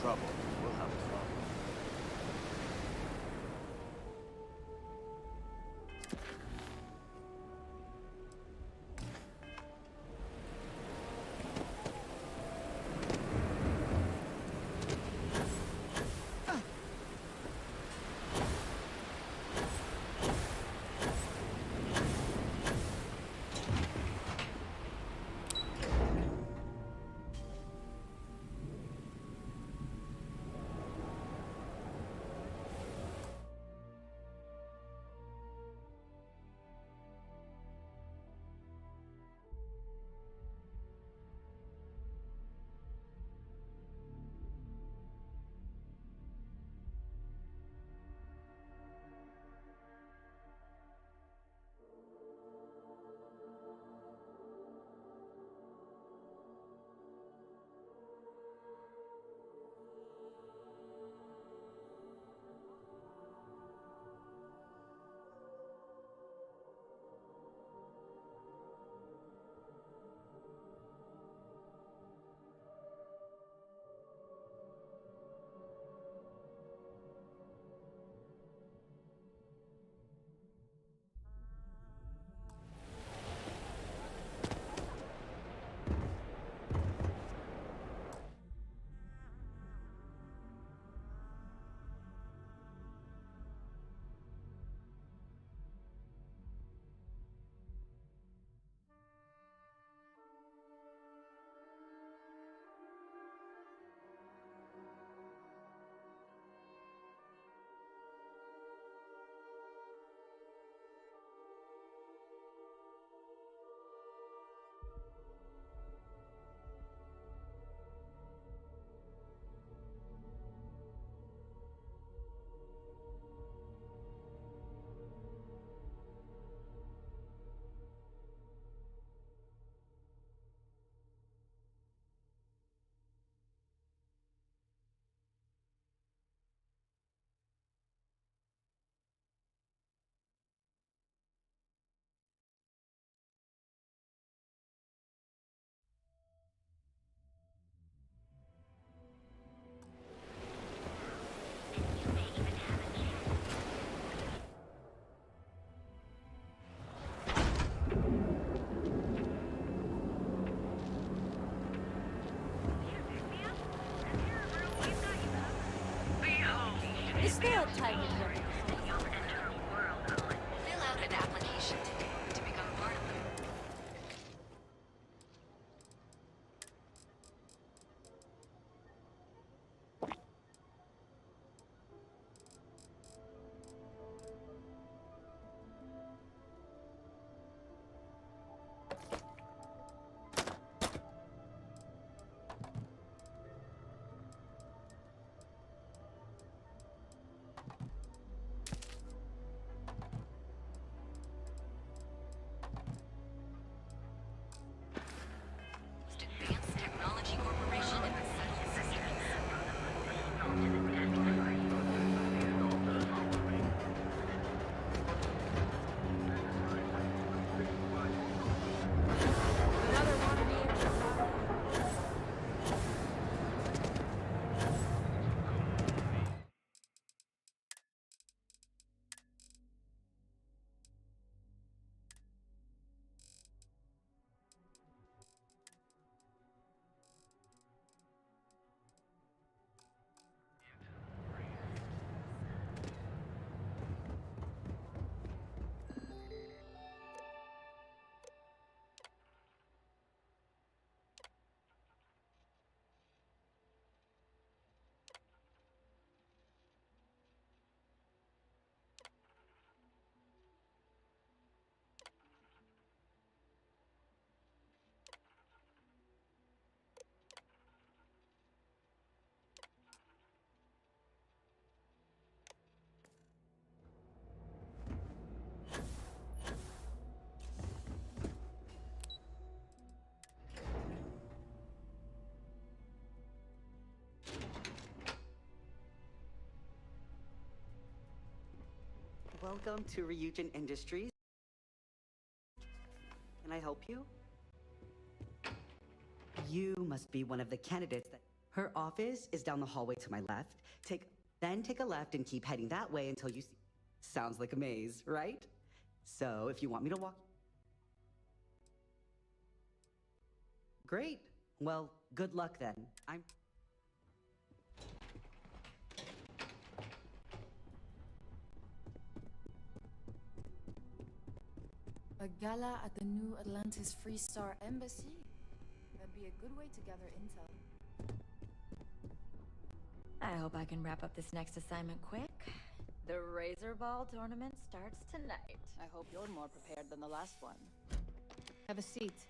trouble, we'll have fun. Is there a time limit? Fill out an application today to become part of the... Advanced Technology Corporation in the Settled Systems. Another wannabe. Welcome to Ryujin Industries. Can I help you? You must be one of the candidates that... Her office is down the hallway to my left. Then take a left and keep heading that way until you see. Sounds like a maze, right? So if you want me to walk. Great. Well, good luck then. A gala at the New Atlantis Freestar Embassy? That'd be a good way to gather intel. I hope I can wrap up this next assignment quick. The Razor Ball tournament starts tonight. I hope you're more prepared than the last one. Have a seat.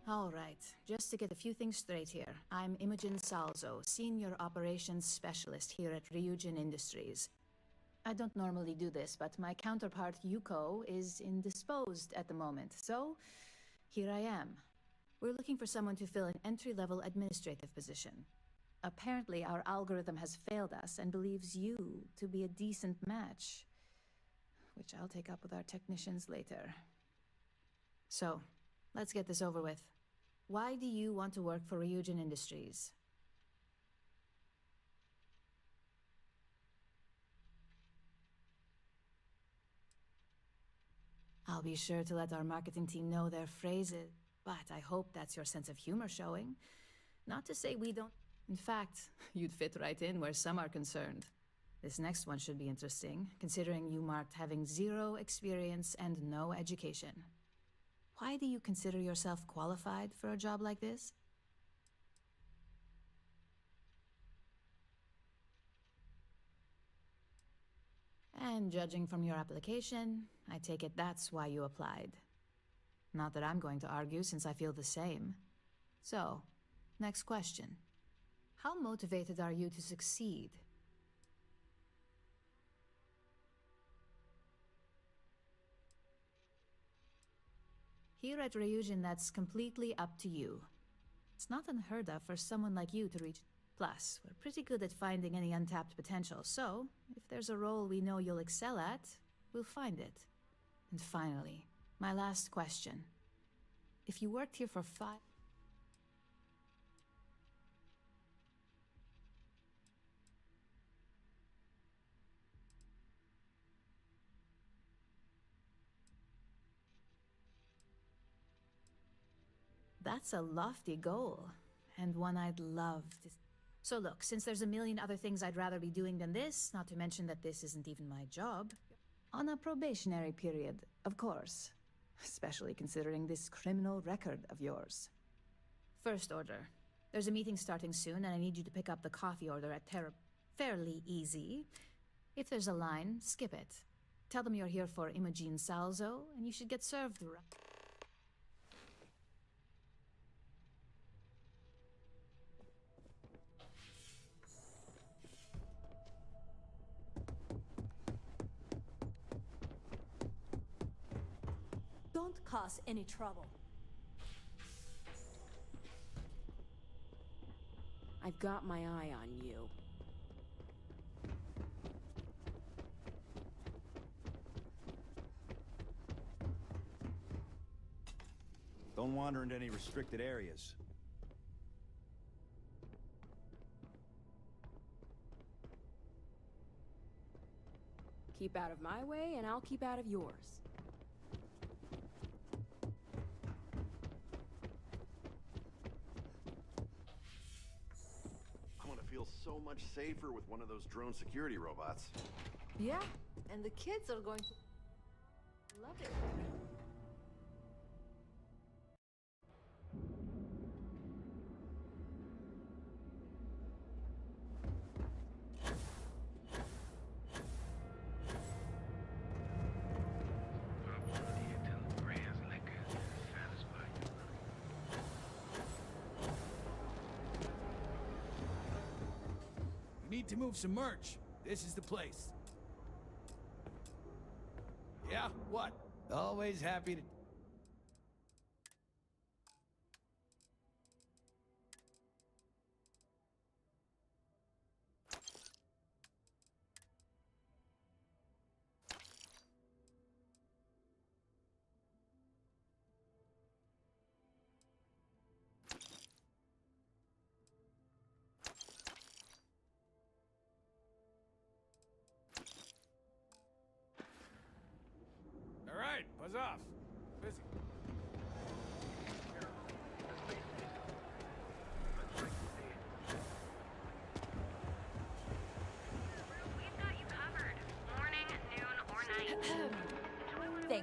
All right, just to get a few things straight here. I'm Imogen Salzo, Senior Operations Specialist here at Ryujin Industries. I don't normally do this, but my counterpart Yuko is indisposed at the moment, so here I am. We're looking for someone to fill an entry-level administrative position. Apparently, our algorithm has failed us and believes you to be a decent match, which I'll take up with our technicians later. So, let's get this over with. Why do you want to work for Ryujin Industries? I'll be sure to let our marketing team know their phrases, but I hope that's your sense of humor showing. Not to say we don't. In fact, you'd fit right in where some are concerned. This next one should be interesting, considering you marked having 0 experience and no education. Why do you consider yourself qualified for a job like this? And judging from your application, I take it that's why you applied. Not that I'm going to argue, since I feel the same. So, next question. How motivated are you to succeed? Here at Ryujin, that's completely up to you. It's not unheard of for someone like you to reach. Plus, we're pretty good at finding any untapped potential, so if there's a role we know you'll excel at, we'll find it. And finally, my last question. If you worked here for 5... That's a lofty goal, and one I'd love to... So look, since there's a million other things I'd rather be doing than this, not to mention that this isn't even my job, on a probationary period, of course. Especially considering this criminal record of yours. First order. There's a meeting starting soon, and I need you to pick up the coffee order at Fairly easy. If there's a line, skip it. Tell them you're here for Imogen Salzo, and you should get served right. Don't cause any trouble. I've got my eye on you. Don't wander into any restricted areas. Keep out of my way, and I'll keep out of yours. I'm gonna feel so much safer with one of those drone security robots. Yeah, and the kids are going to love it. We need to move some merch. This is the place. Yeah, what? Always happy to...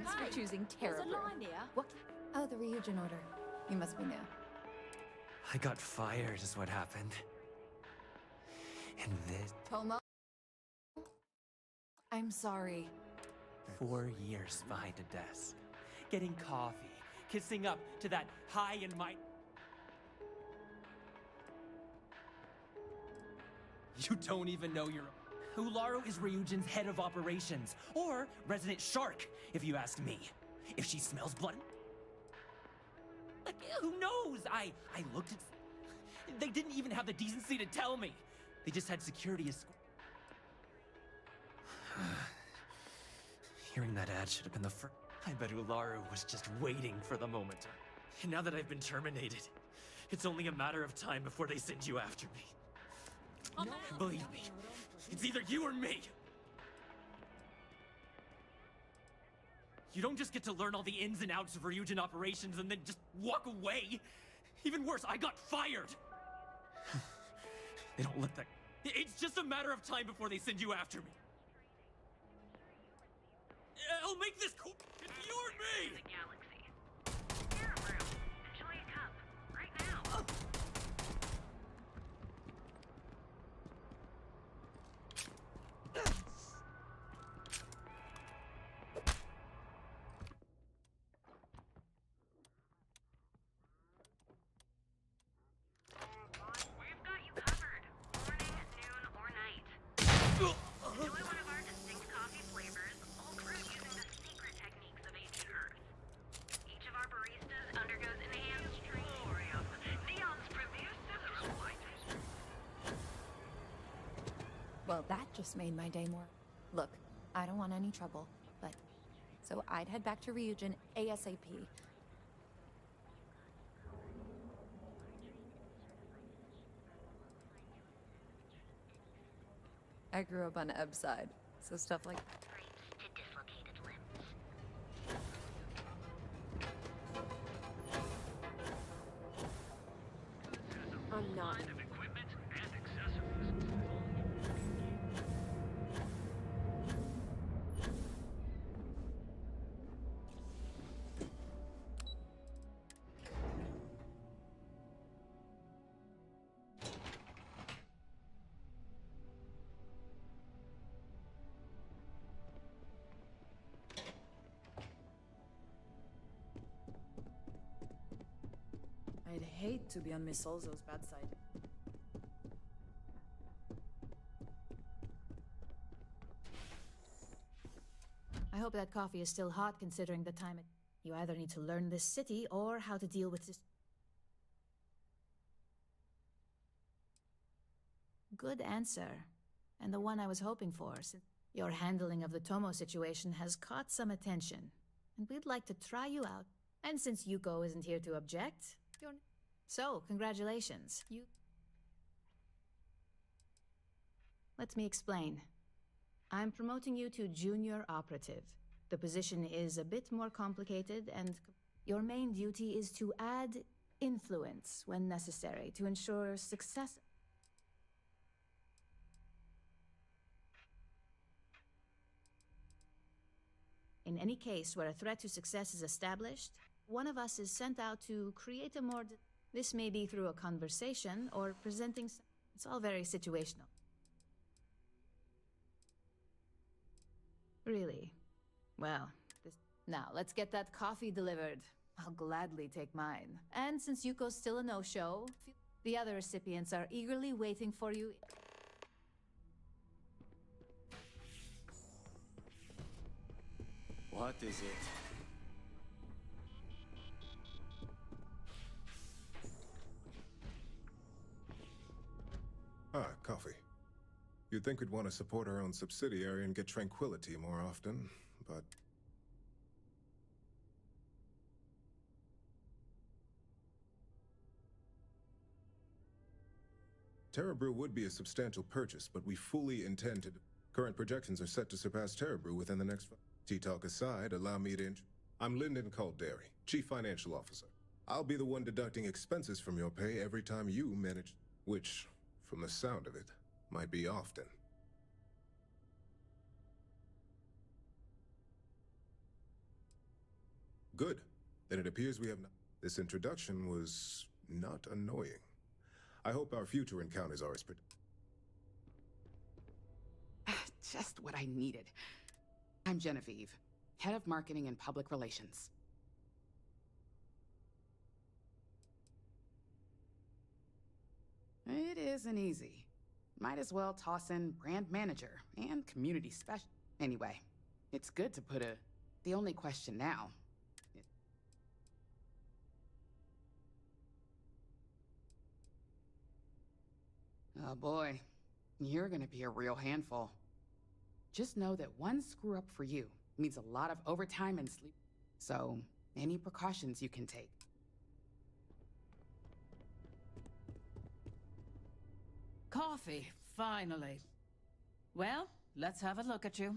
Thanks for choosing There's a Terrabrew. line here. What? Oh, the Ryujin order. You must be new. I got fired is what happened. And this... Tomo? I'm sorry. 4 years behind a desk. Getting coffee. Kissing up to that high and mighty... You don't even know your... Ularu is Ryujin's head of operations. Or resident shark, if you ask me. If she smells blood... Like, who knows? I looked at... They didn't even have the decency to tell me. They just had security escort. Hearing that ad should have been the first... I bet Ularu was just waiting for the moment. And now that I've been terminated, it's only a matter of time before they send you after me. Believe me, it's either you or me. You don't just get to learn all the ins and outs of Ryujin operations and then just walk away. Even worse, I got fired. They don't let that... It's just a matter of time before they send you after me. I'll make this cool. It's you and me! The galaxy. Terrabrew. Enjoy a cup. Right now. We've got you covered. Morning, noon, or night. Enjoy one of our distinct coffee flavors, all brewed using the secret techniques of ancient Earth. Each of our baristas undergoes enhanced training. Neon's profuse sizzle light. Well, that just made my day more. Look, I don't want any trouble, but... So I'd head back to Ryujin ASAP. I grew up on Ebb's side, so stuff like... To dislocated limbs. I'm not. Equipment and accessories. I'd hate to be on Miss Olzo's bad side. I hope that coffee is still hot considering the time it... You either need to learn this city or how to deal with this... Good answer. And the one I was hoping for, since your handling of the Tomo situation has caught some attention. And we'd like to try you out. And since Yuko isn't here to object, you're... So, congratulations. Let me explain. I'm promoting you to junior operative. The position is a bit more complicated, and your main duty is to add influence when necessary to ensure success. In any case where a threat to success is established, one of us is sent out to create a more... This may be through a conversation or presenting... It's all very situational. Really? Well, now, let's get that coffee delivered. I'll gladly take mine. And since Yuko's still a no-show, the other recipients are eagerly waiting for you. What is it? Ah, coffee. You'd think we'd want to support our own subsidiary and get tranquility more often, but... Terrabrew would be a substantial purchase, but we fully intend to... Current projections are set to surpass Terrabrew within the next... Tea-talk aside, allow me to... I'm Lyndon Calderi, Chief Financial Officer. I'll be the one deducting expenses from your pay every time you manage... Which, from the sound of it, might be often. Good. Then it appears we have not. This introduction was not annoying. I hope our future encounters are as productive. Just what I needed. I'm Genevieve, head of marketing and public relations. It isn't easy. Might as well toss in brand manager and community special. Anyway, it's good to put a... The only question now... Oh boy, you're gonna be a real handful. Just know that one screw up for you means a lot of overtime and sleep. So, any precautions you can take. Coffee, finally. Well, let's have a look at you.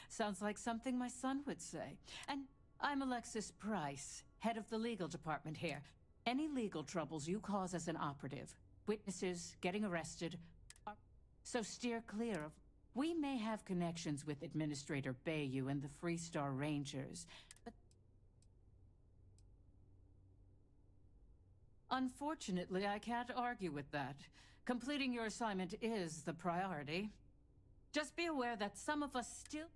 Sounds like something my son would say. And I'm Alexis Price, head of the legal department here. Any legal troubles you cause as an operative, witnesses getting arrested, so steer clear of. We may have connections with Administrator Bayou and the Freestar Rangers, but unfortunately, I can't argue with that. Completing your assignment is the priority. Just be aware that some of us still...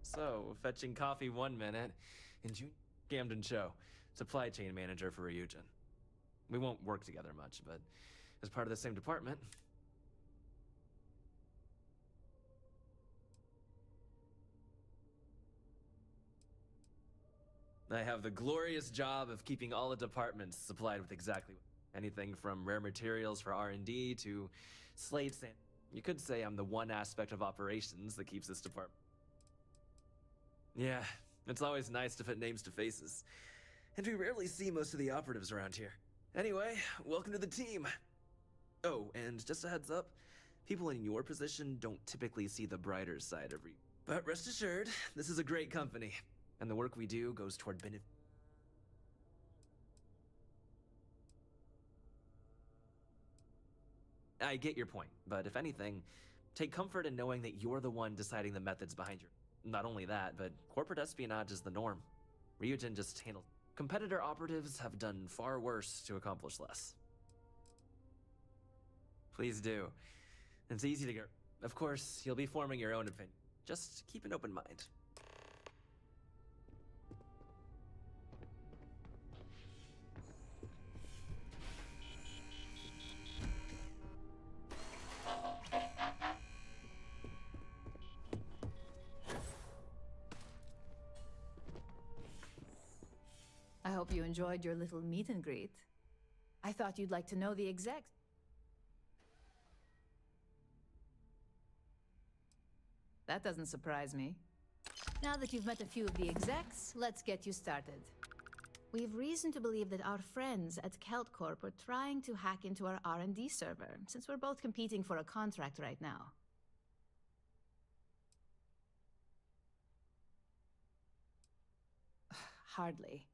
So, fetching coffee 1 minute, and June Gamden Cho, supply chain manager for Ryujin. We won't work together much, but as part of the same department. I have the glorious job of keeping all the departments supplied with exactly anything from rare materials for R&D to slates, and you could say I'm the one aspect of operations that keeps this department. Yeah, it's always nice to put names to faces. And we rarely see most of the operatives around here. Anyway, welcome to the team. Oh, and just a heads up, people in your position don't typically see the brighter side of But rest assured, this is a great company, and the work we do goes toward benefit. I get your point, but if anything, take comfort in knowing that you're the one deciding the methods behind your... Not only that, but corporate espionage is the norm. Ryujin just handles... Competitor operatives have done far worse to accomplish less. Please do. It's easy to get... Of course, you'll be forming your own opinion. Just keep an open mind. I hope you enjoyed your little meet and greet. I thought you'd like to know the execs. That doesn't surprise me. Now that you've met a few of the execs, let's get you started. We've reason to believe that our friends at KeltCorp are trying to hack into our R&D server, since we're both competing for a contract right now. Hardly.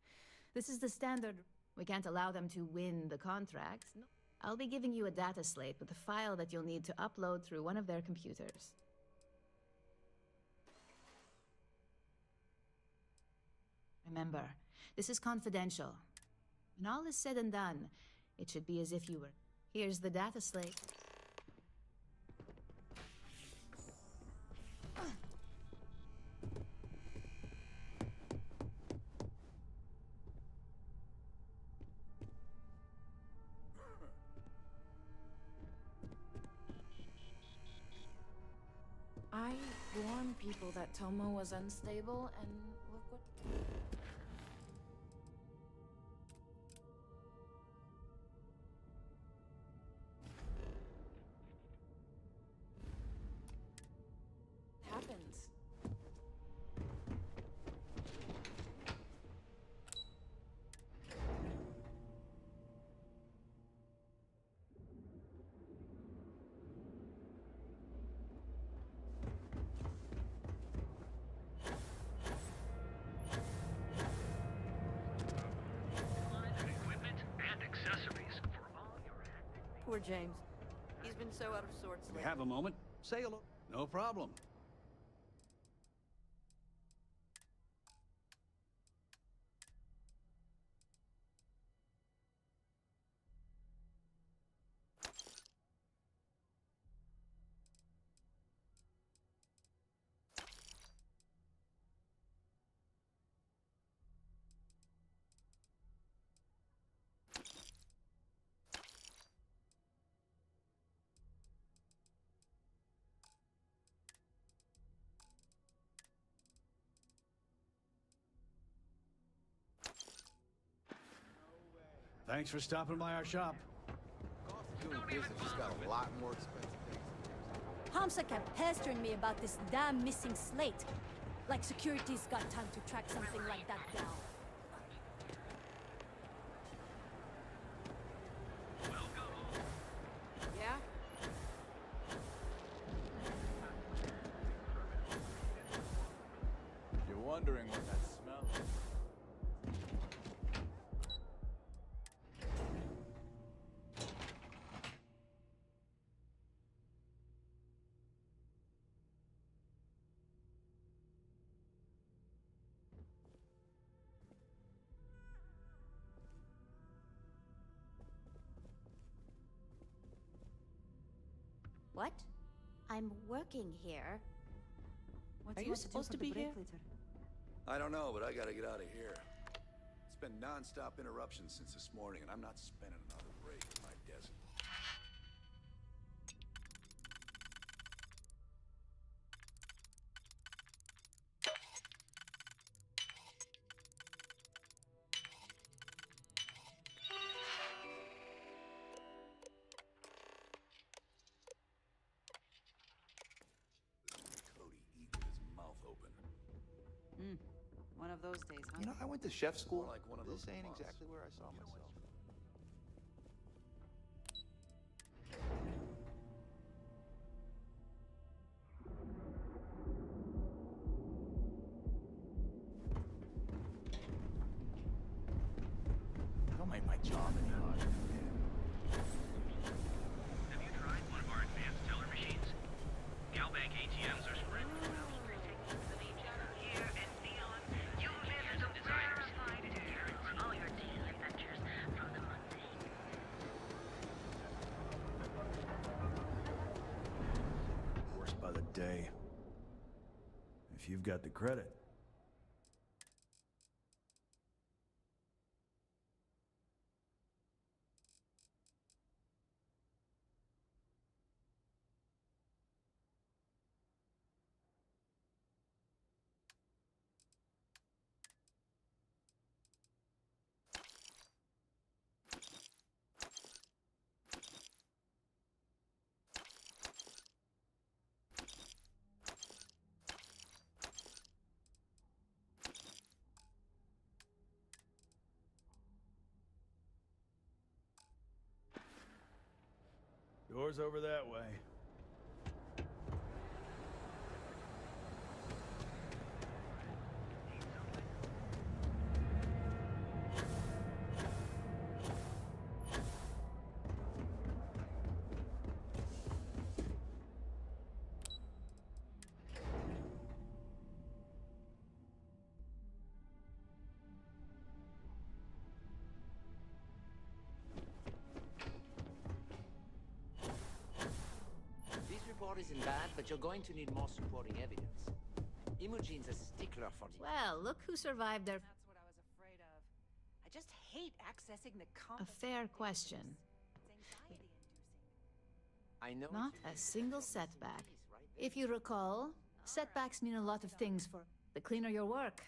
This is the standard. We can't allow them to win the contract. No. I'll be giving you a data slate with a file that you'll need to upload through one of their computers. Remember, this is confidential. When all is said and done, it should be as if you were... Here's the data slate. I warned people that Tomo was unstable, and look what... happens. awkward, James. He's been so out of sorts We lately. have a moment? Say hello. No problem. Thanks for stopping by our shop. Doing business just got a lot more expensive. Hamza kept pestering me about this damn missing slate. Like security's got time to track something like that down. Yeah? You're wondering what that smell is. What? I'm working here. Are you supposed to be here? I don't know, but I gotta get out of here. It's been non-stop interruptions since this morning, and I'm not spending another break in my desk. Cody eating his mouth open. One of those days, huh? You know, I went to chef school. More like one of This those ain't months. exactly where I saw myself. Don't make my job any harder. Have you tried one of our advanced teller machines? Galbank ATMs are spread throughout here and beyond. You'll visit a verified adherent for all your daily adventures from the mundane. Worse by the day. If you've got the credit. Doors over that way. This report isn't bad, but you're going to need more supporting evidence. Imogene's a stickler for the... Well, look who survived their... That's what I was afraid of. I just hate accessing the A fair question. I know Not it's a single setback. If you recall, setbacks mean a lot of things for the cleaner your work.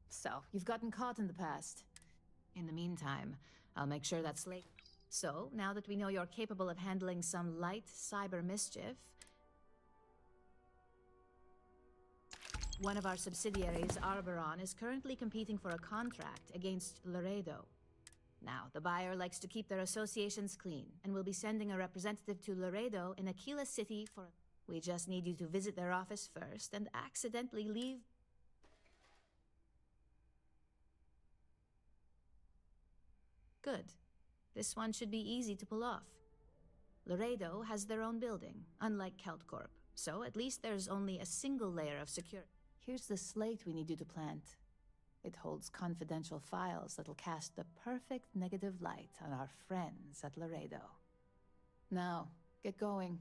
So, you've gotten caught in the past. In the meantime, I'll make sure that's late. So, now that we know you're capable of handling some light cyber mischief, one of our subsidiaries, Arboron, is currently competing for a contract against Laredo. Now, the buyer likes to keep their associations clean, and will be sending a representative to Laredo in Aquila City for... We just need you to visit their office first and accidentally leave... Good. This one should be easy to pull off. Laredo has their own building, unlike KeltCorp, so at least there's only a single layer of security. Here's the slate we need you to plant. It holds confidential files that'll cast the perfect negative light on our friends at Laredo. Now, get going.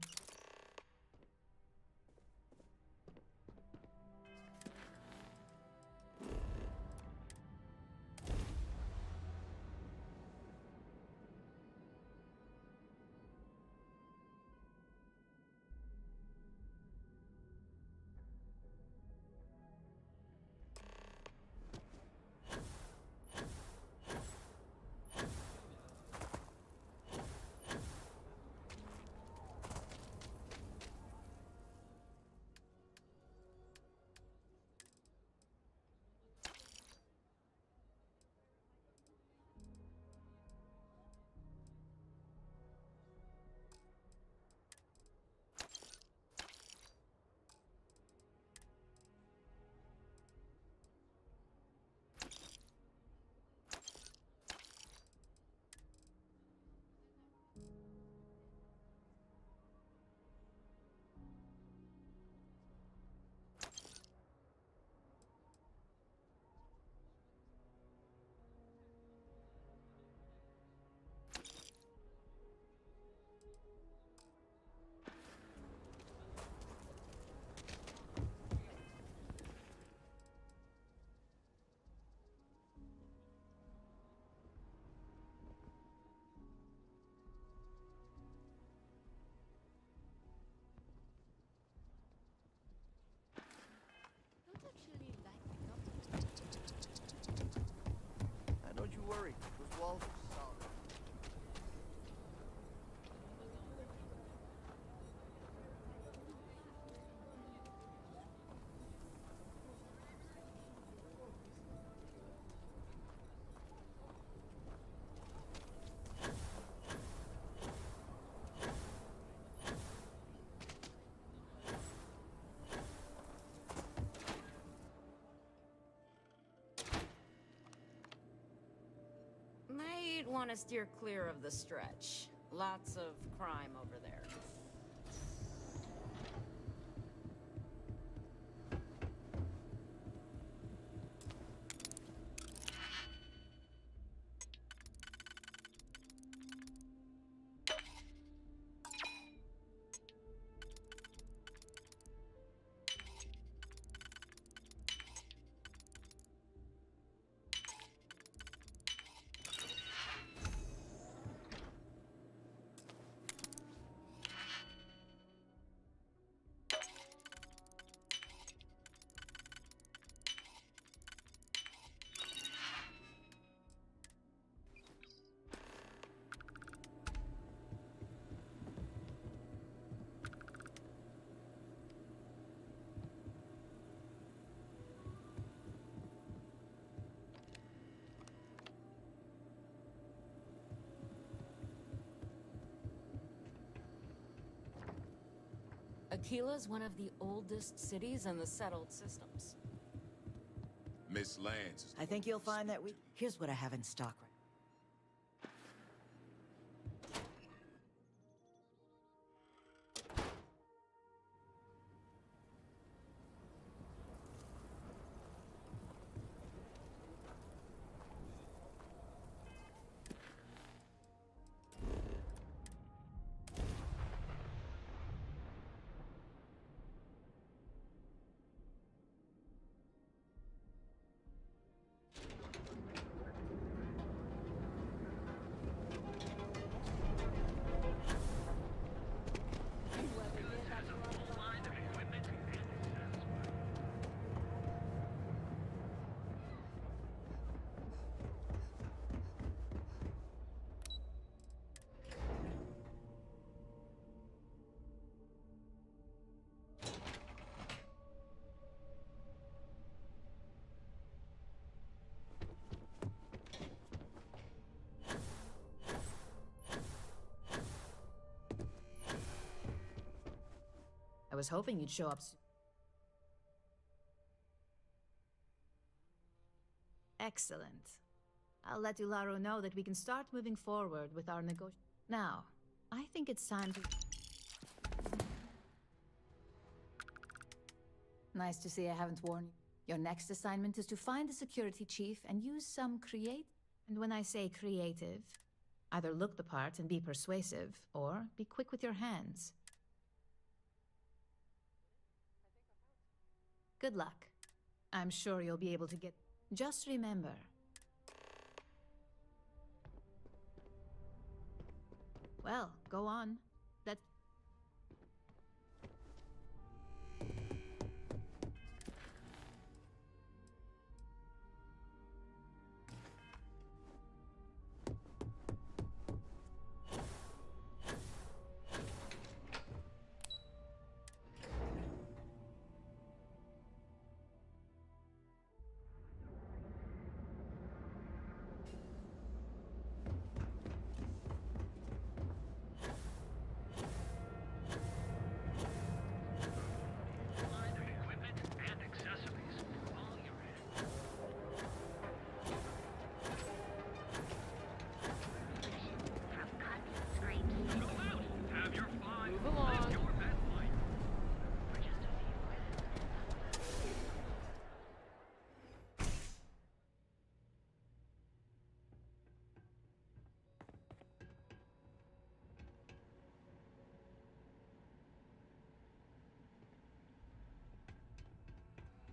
Don't you worry. Those walls are solid. Might want to steer clear of the stretch. Lots of crime over there. Aquila's one of the oldest cities in the settled systems. Miss Lance. I think you'll find that Here's what I have in stock. I was hoping you'd show up soon. Excellent. I'll let Ularo know that we can start moving forward with our negotiations. Now, I think it's time to... Nice to see I haven't warned you. Your next assignment is to find the security chief and use some create... And when I say creative, either look the part and be persuasive, or be quick with your hands. Good luck. I'm sure you'll be able to get... Just remember... Well, go on. That...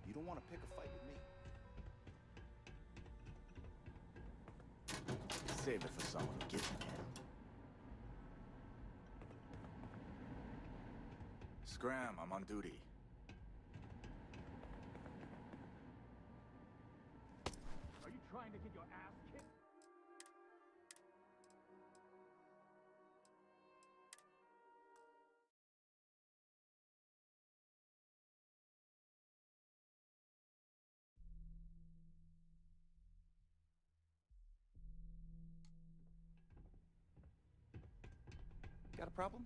You don't want to pick a fight with me. Save it for someone who gets you can. Scram, I'm on duty. Are you trying to get your ass kicked? Got a problem?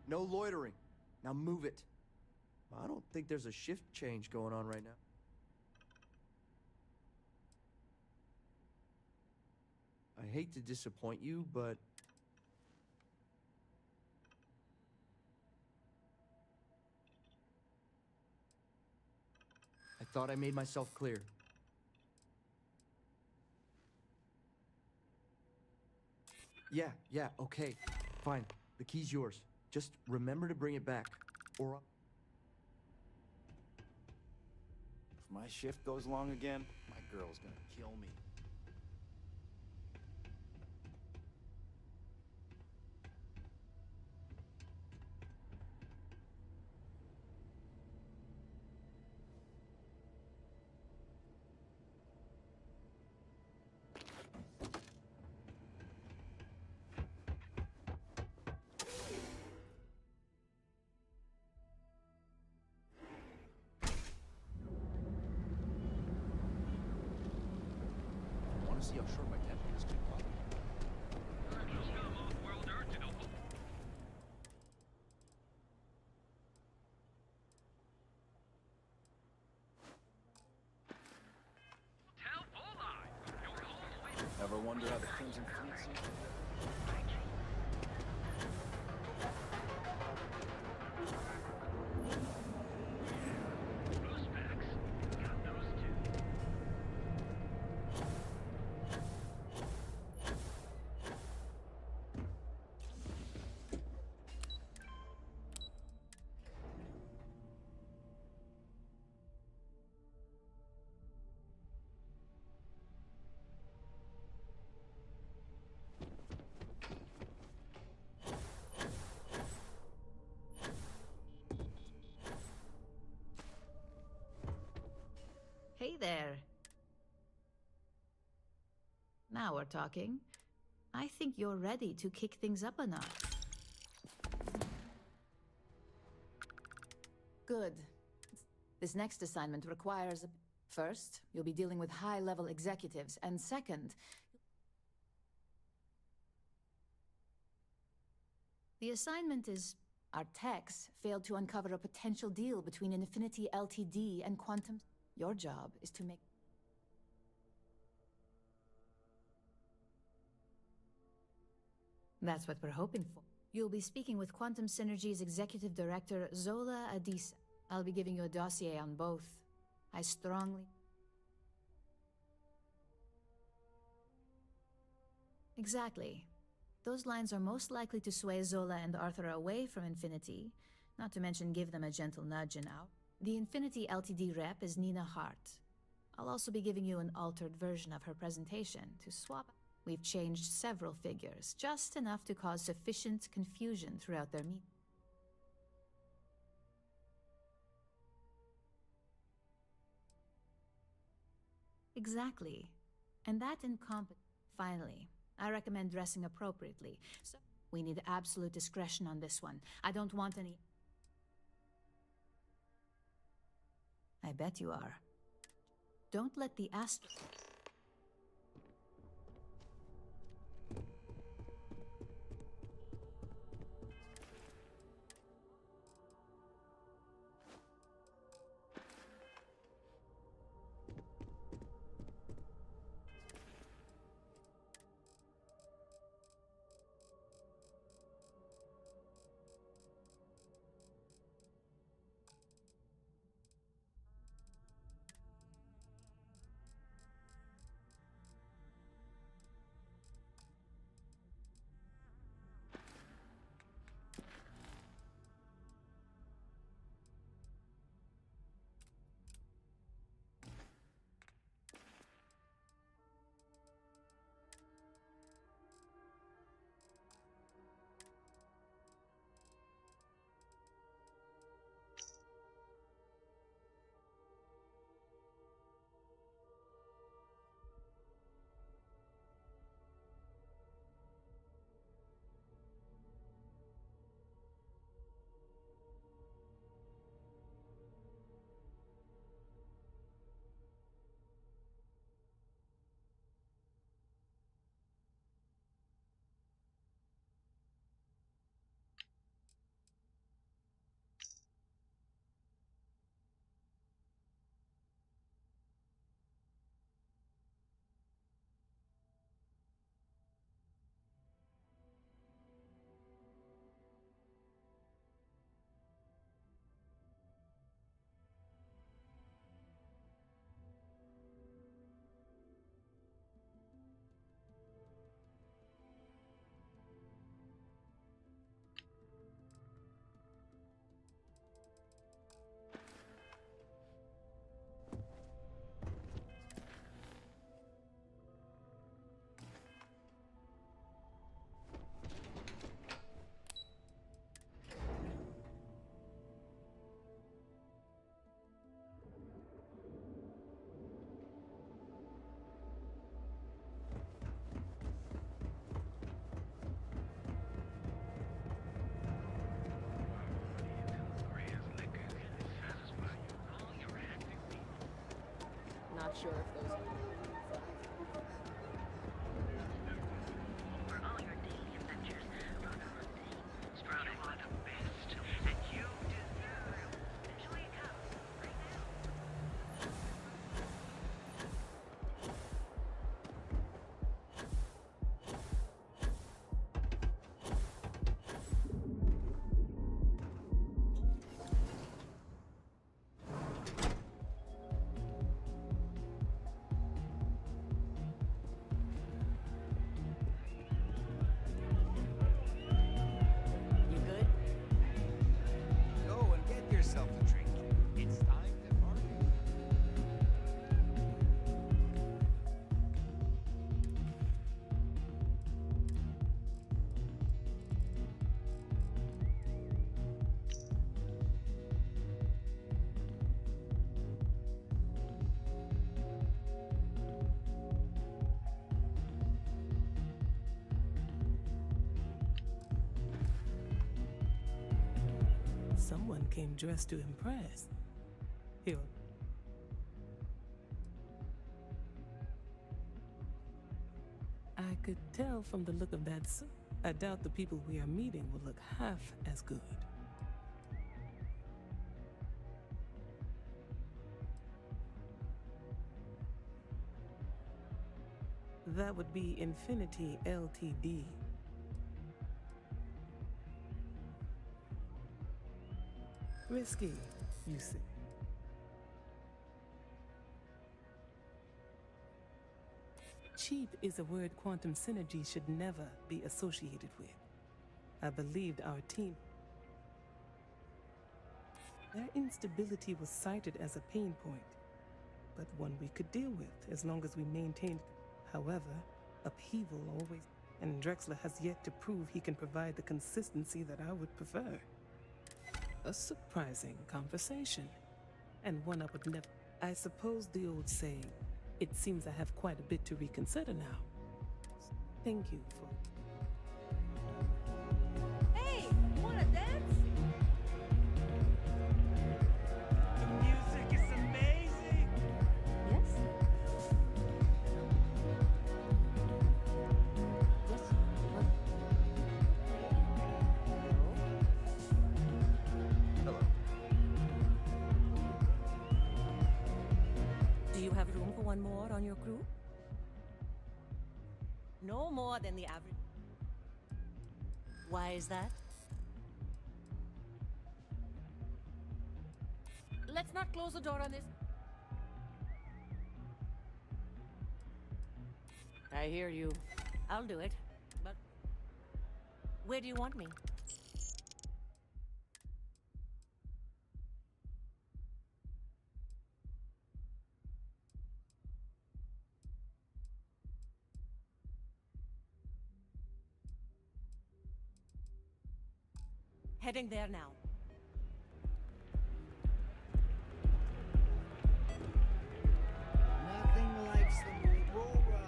No loitering. Now move it. I don't think there's a shift change going on right now. I hate to disappoint you, but... I thought I made myself clear. Yeah, okay. Fine. The key's yours. Just remember to bring it back, or... If my shift goes long again, my girl's gonna kill me. see how short my temper is, big pop. Ever wonder how the Crimson Fleet sees it? Hey there. Now we're talking. I think you're ready to kick things up a notch. Good. This next assignment requires... First, you'll be dealing with high-level executives, and second... The assignment is... Our techs failed to uncover a potential deal between Infinity Ltd. And Quantum... Your job is to make... That's what we're hoping for. You'll be speaking with Quantum Synergy's Executive Director, Zola Adisa. I'll be giving you a dossier on both. I strongly... Exactly. Those lines are most likely to sway Zola and Arthur away from Infinity, not to mention give them a gentle nudge and out. The Infinity Ltd. rep is Nina Hart. I'll also be giving you an altered version of her presentation to swap. We've changed several figures, just enough to cause sufficient confusion throughout their meeting. Exactly. And that Finally, I recommend dressing appropriately. So we need absolute discretion on this one. I don't want any... I bet you are. Don't let the Not sure if those... Someone came dressed to impress. Here. I could tell from the look of that suit. I doubt the people we are meeting will look half as good. That would be Infinity Ltd. Risky, you say? Cheap is a word Quantum Synergy should never be associated with. I believed our team. Their instability was cited as a pain point, but one we could deal with as long as we maintained. However, upheaval always, and Drexler has yet to prove he can provide the consistency that I would prefer. A surprising conversation, and one I would never. I suppose the old saying, it seems I have quite a bit to reconsider now. Thank you for. Hey, wanna dance? The music is amazing! Yes? Hello. Do you have room for one more on your crew? No more than the average. Why is that? Let's not close the door on this. I hear you. I'll do it. But where do you want me? Heading there now. Nothing likes the roll rod.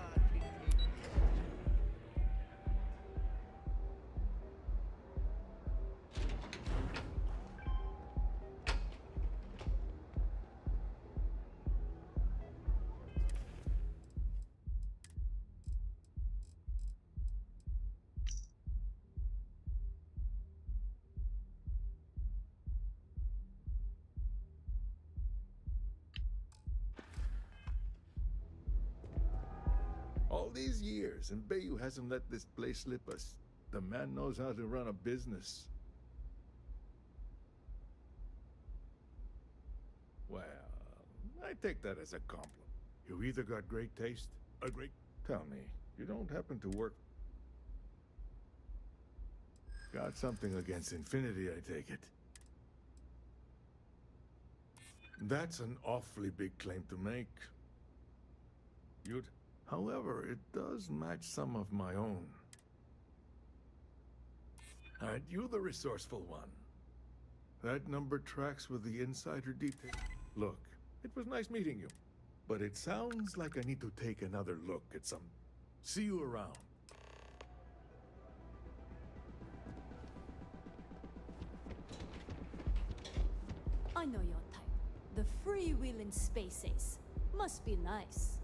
All these years, and Bayou hasn't let this place slip us. The man knows how to run a business. Well, I take that as a compliment. You either got great taste or great... Tell me, you don't happen to work... Got something against Infinity, I take it. That's an awfully big claim to make. However, it does match some of my own. Aren't you the resourceful one? That number tracks with the insider detail. Look, it was nice meeting you, but it sounds like I need to take another look at some... See you around. I know your type. The freewheeling space ace. Must be nice.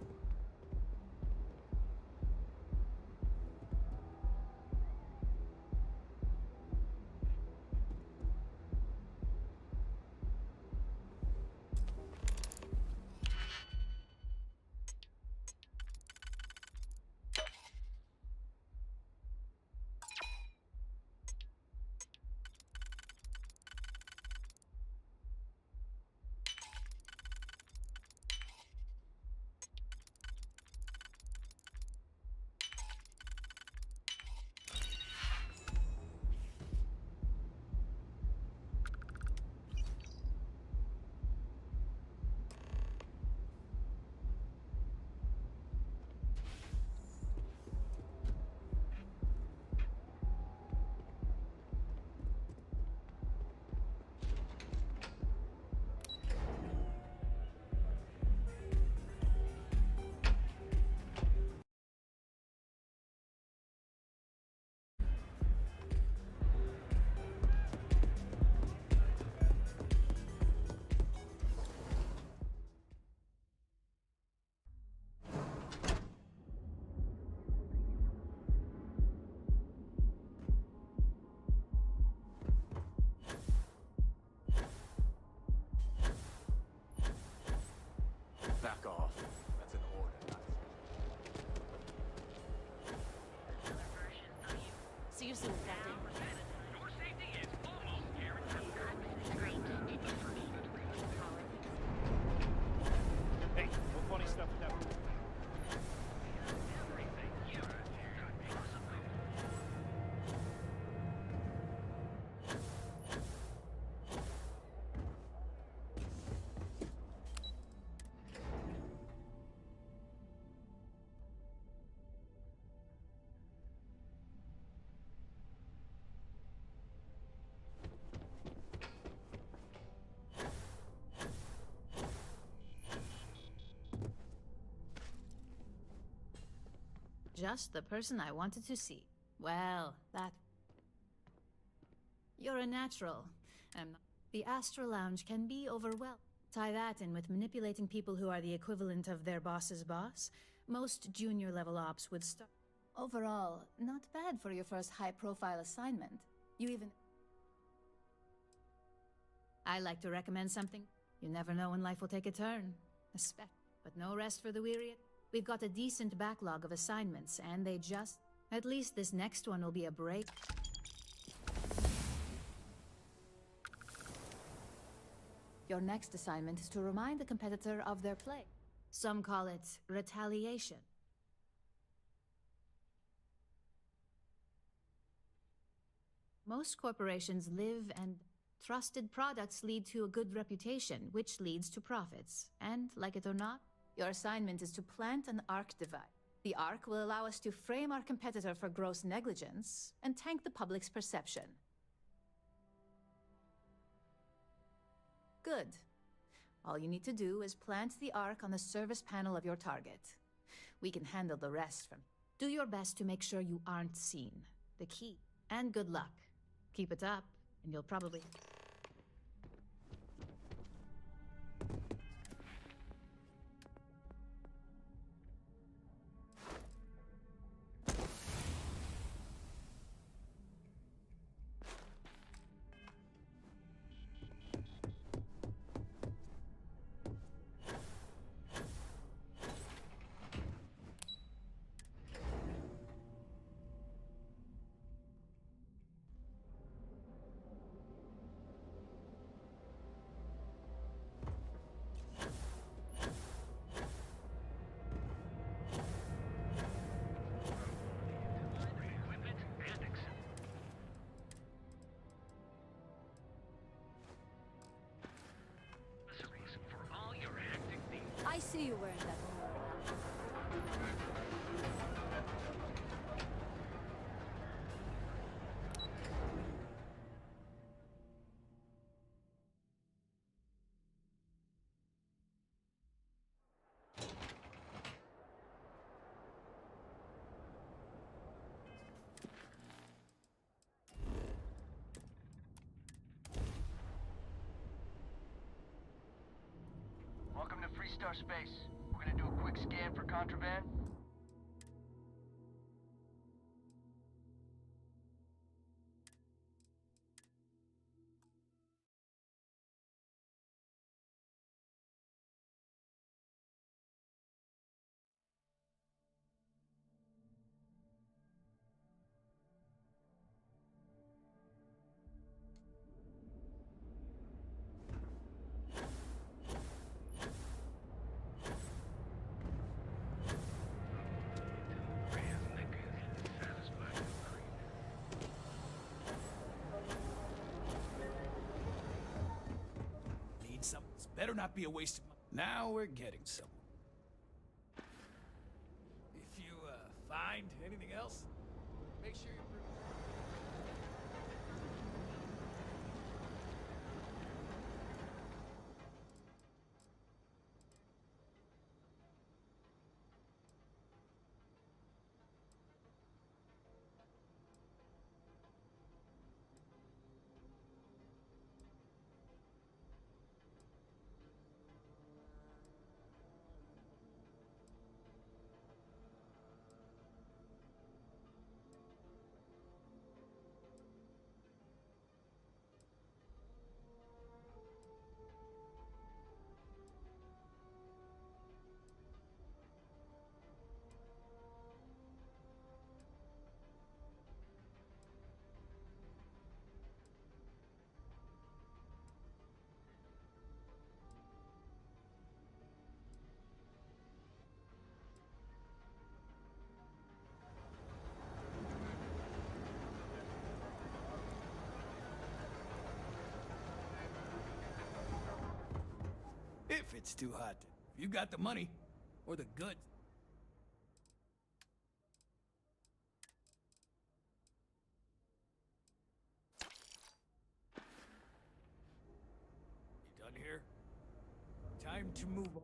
That's an order, not See you soon, Captain. Your safety is almost guaranteed. Hey, no funny stuff with that. Just the person I wanted to see. Well, that... You're a natural. The Astral Lounge can be overwhelmed. Tie that in with manipulating people who are the equivalent of their boss's boss. Most junior-level ops would start... Overall, not bad for your first high-profile assignment. You even... I like to recommend something. You never know when life will take a turn. But no rest for the weary. We've got a decent backlog of assignments, and they just... At least this next one will be a break. Your next assignment is to remind the competitor of their play. Some call it retaliation. Most corporations live and... Trusted products lead to a good reputation, which leads to profits. And, like it or not, your assignment is to plant an arc device. The arc will allow us to frame our competitor for gross negligence and tank the public's perception. Good. All you need to do is plant the arc on the service panel of your target. We can handle the rest from... Do your best to make sure you aren't seen. The key. And good luck. Keep it up, and you'll probably... I see you wearing that. Welcome to Freestar Space. We're gonna do a quick scan for contraband. Some. This better not be a waste of money. Now we're getting somewhere. If you, find anything else, make sure you bring... If it's too hot. If you got the money. Or the goods. You done here? Time to move on.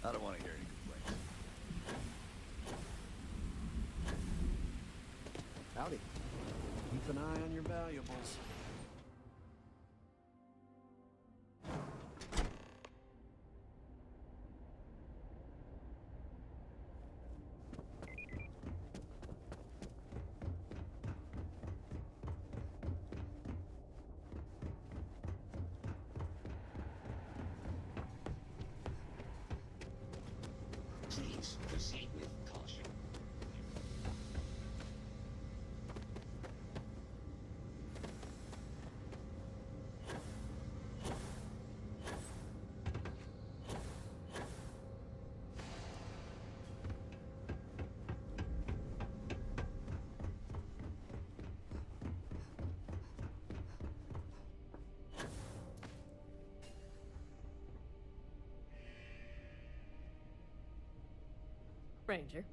I don't want to hear any complaints. Howdy. Keep an eye on your valuables. Please proceed with caution. Ranger.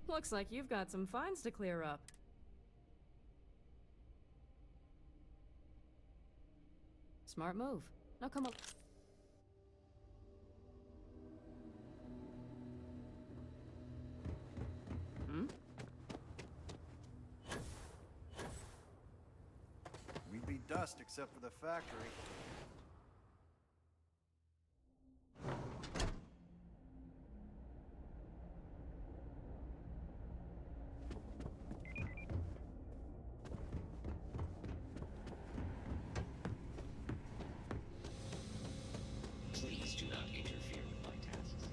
Looks like you've got some fines to clear up. Smart move. Now come on. Hmm? We'd be dust except for the factory. Please do not interfere with my tasks.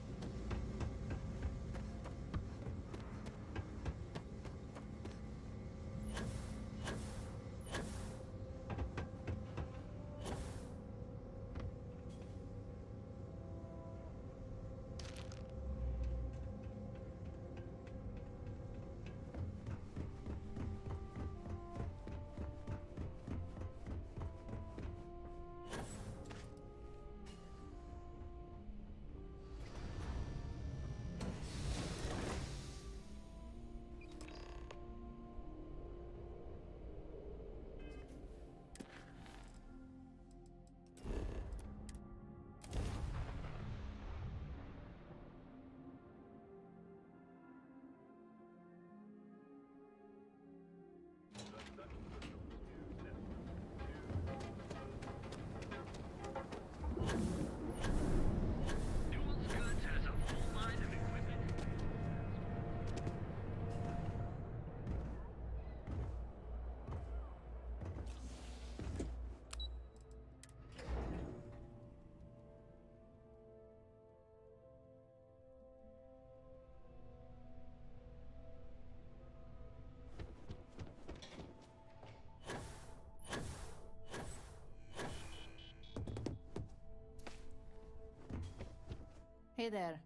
Hey there.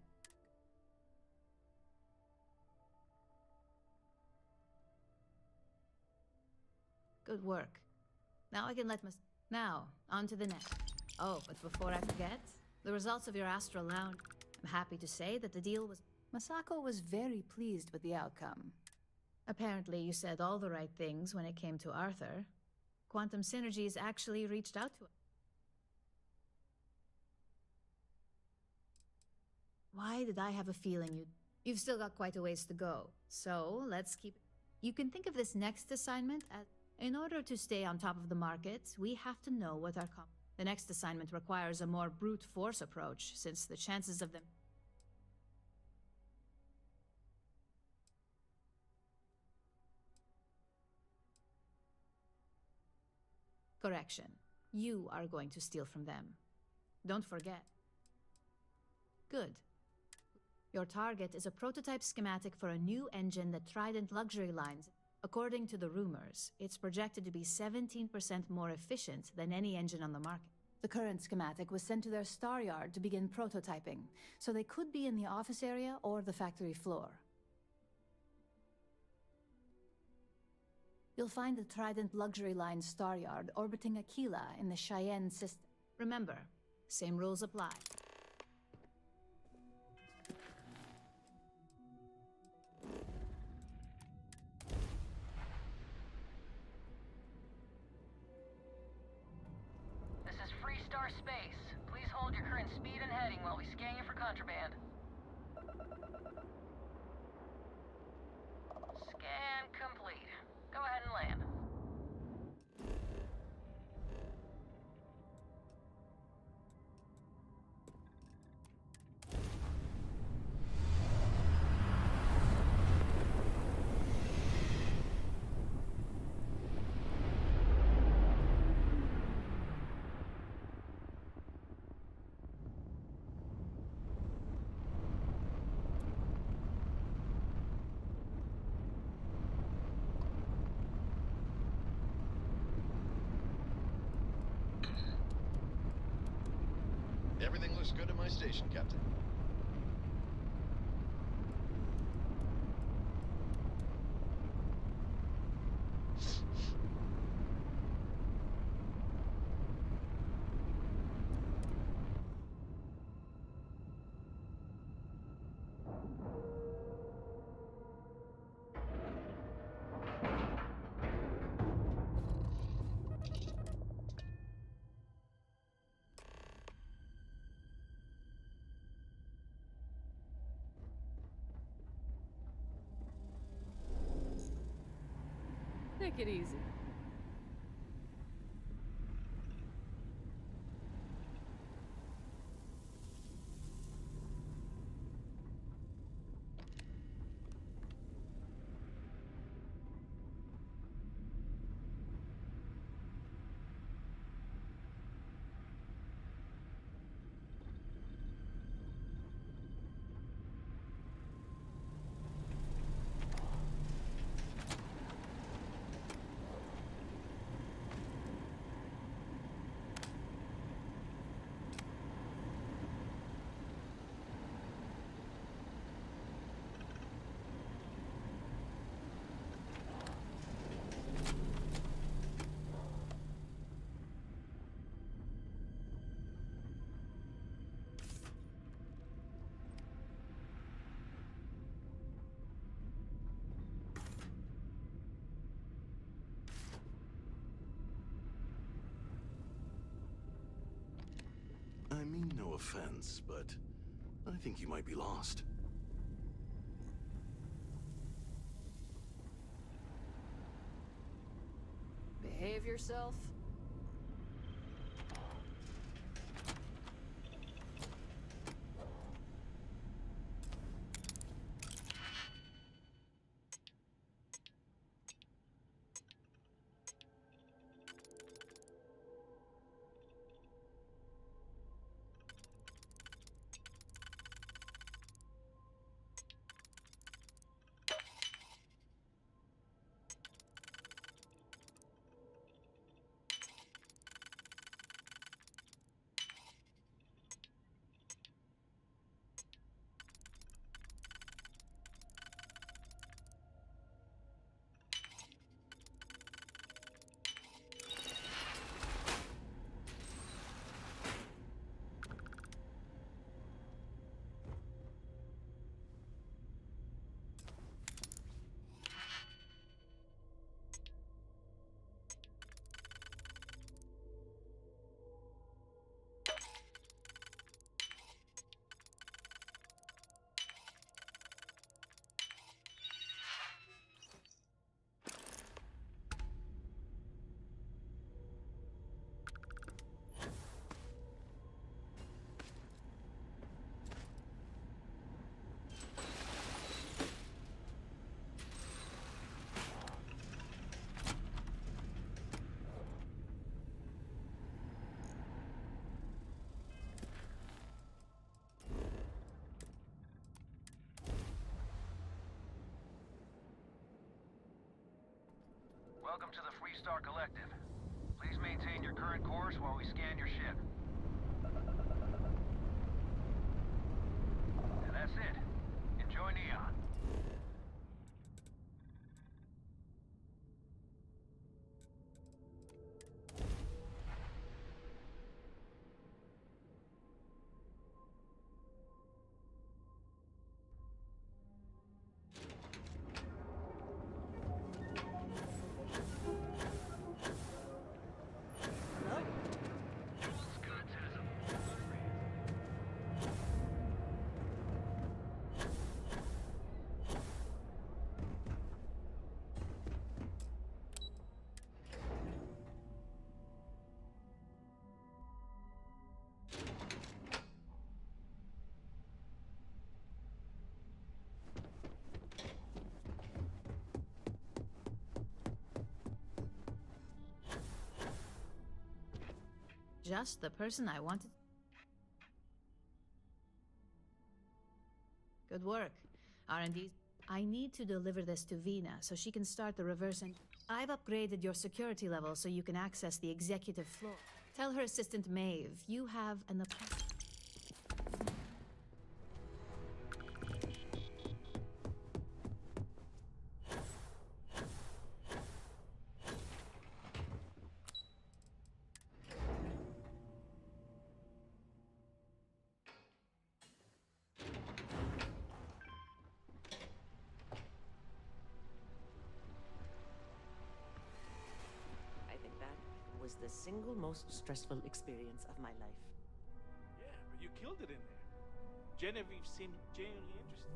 Good work. Now I can let Now, on to the next. Oh, but before I forget, the results of your Astral Lounge. I'm happy to say that the deal was... Masako was very pleased with the outcome. Apparently, you said all the right things when it came to Arthur. Quantum Synergies actually reached out to him. Why did I have a feeling you've still got quite a ways to go. So, let's keep... You can think of this next assignment as... In order to stay on top of the market, we have to know what our The next assignment requires a more brute force approach, since the chances of them... Correction. You are going to steal from them. Don't forget. Good. Your target is a prototype schematic for a new engine that Trident Luxury Lines. According to the rumors, it's projected to be 17% more efficient than any engine on the market. The current schematic was sent to their star yard to begin prototyping, so they could be in the office area or the factory floor. You'll find the Trident Luxury Line star yard orbiting Aquila in the Cheyenne system. Remember, same rules apply. This is Freestar Space. Please hold your current speed and heading while we scan you for contraband. Scan complete. Go ahead and land. Everything looks good at my station, Captain. Take it easy. I mean no offense, but I think you might be lost. Behave yourself. to the Freestar Collective. Please maintain your current course while we scan your ship. And that's it. Enjoy Neon. Just the person I wanted. Good work. R&D. I need to deliver this to Vina so she can start the reverse and I've upgraded your security level so you can access the executive floor. Tell her assistant Maeve you have an appointment. Was the single most stressful experience of my life. Yeah, but you killed it in there. Genevieve seemed genuinely interested.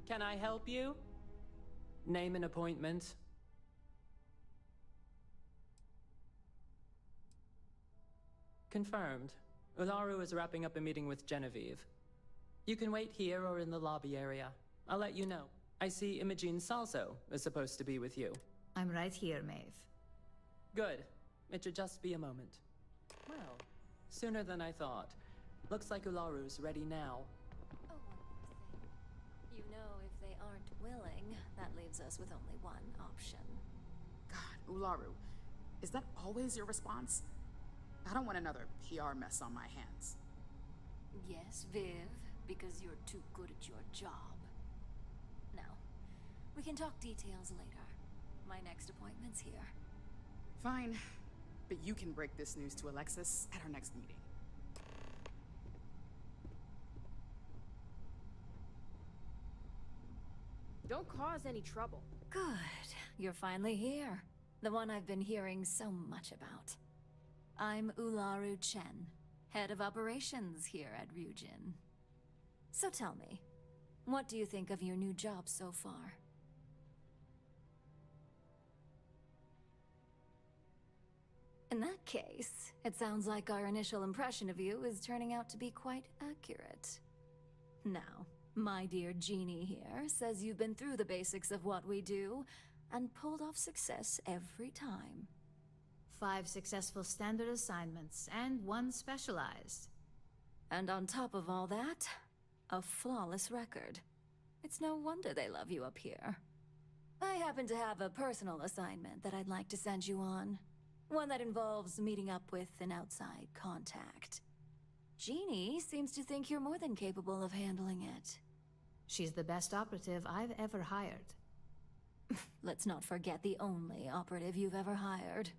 Can I help you? Name an appointment. Confirmed. Ularu is wrapping up a meeting with Genevieve. You can wait here or in the lobby area. I'll let you know. I see Imogene Salso is supposed to be with you. I'm right here, Maeve. Good. It should just be a moment. Well, sooner than I thought. Looks like Ularu's ready now. Oh, one more thing. You know, if they aren't willing, that leaves us with only one option. God, Ularu, is that always your response? I don't want another PR mess on my hands. Yes, Viv, because you're too good at your job. Now, we can talk details later. My next appointment's here. Fine, but you can break this news to Alexis at our next meeting. Don't cause any trouble. Good. You're finally here. The one I've been hearing so much about. I'm Ularu Chen, head of operations here at Ryujin. So tell me, what do you think of your new job so far? In that case, it sounds like our initial impression of you is turning out to be quite accurate. Now, my dear Jeannie here says you've been through the basics of what we do and pulled off success every time. 5 successful standard assignments and 1 specialized. And on top of all that, a flawless record. It's no wonder they love you up here. I happen to have a personal assignment that I'd like to send you on. One that involves meeting up with an outside contact. Jeannie seems to think you're more than capable of handling it. She's the best operative I've ever hired. Let's not forget the only operative you've ever hired.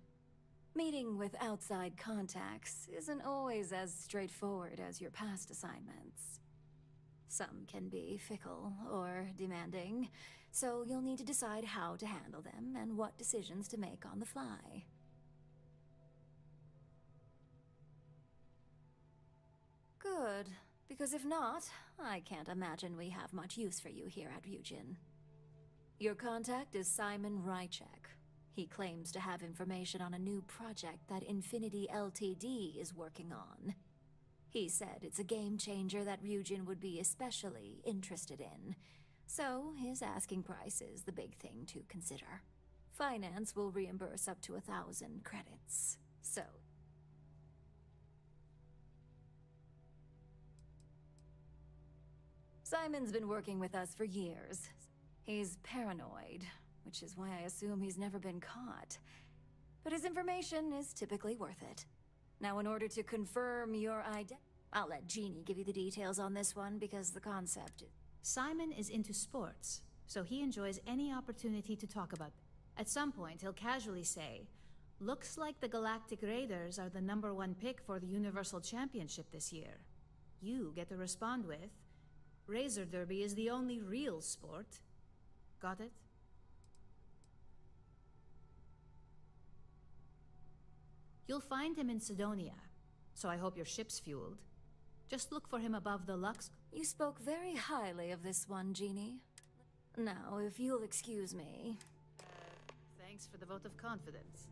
Meeting with outside contacts isn't always as straightforward as your past assignments. Some can be fickle or demanding, so you'll need to decide how to handle them and what decisions to make on the fly. Good, because if not, I can't imagine we have much use for you here at Ryujin. Your contact is Simon Rychek. He claims to have information on a new project that Infinity Ltd is working on. He said it's a game changer that Ryujin would be especially interested in, So, his asking price is the big thing to consider. Finance will reimburse up to 1,000 credits. So, Simon's been working with us for years. He's paranoid, which is why I assume he's never been caught. But his information is typically worth it. Now, in order to confirm your identity, I'll let Jeannie give you the details on this one because the concept is... Simon is into sports, so he enjoys any opportunity to talk about them. At some point, he'll casually say, "Looks like the Galactic Raiders are the #1 pick for the Universal Championship this year." You get to respond with, "Razor Derby is the only real sport." Got it? You'll find him in Sidonia, so I hope your ship's fueled. Just look for him above the Lux. You spoke very highly of this one, Jeannie. Now, if you'll excuse me... Thanks for the vote of confidence.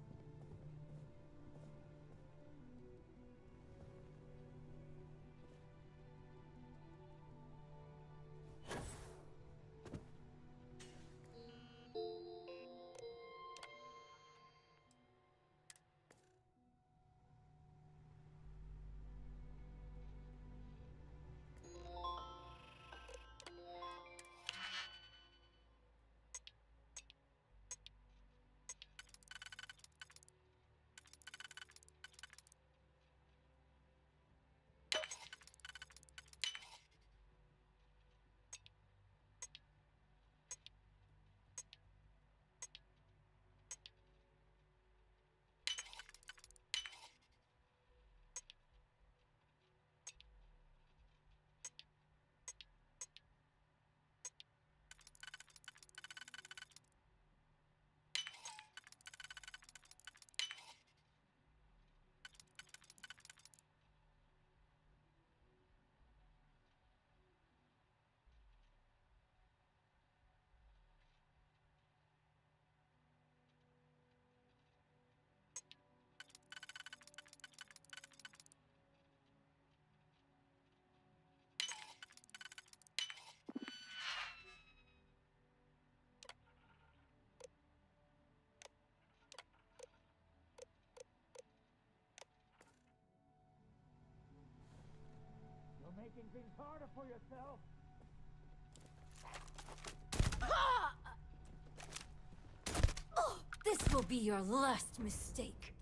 Making things harder for yourself. This will be your last mistake.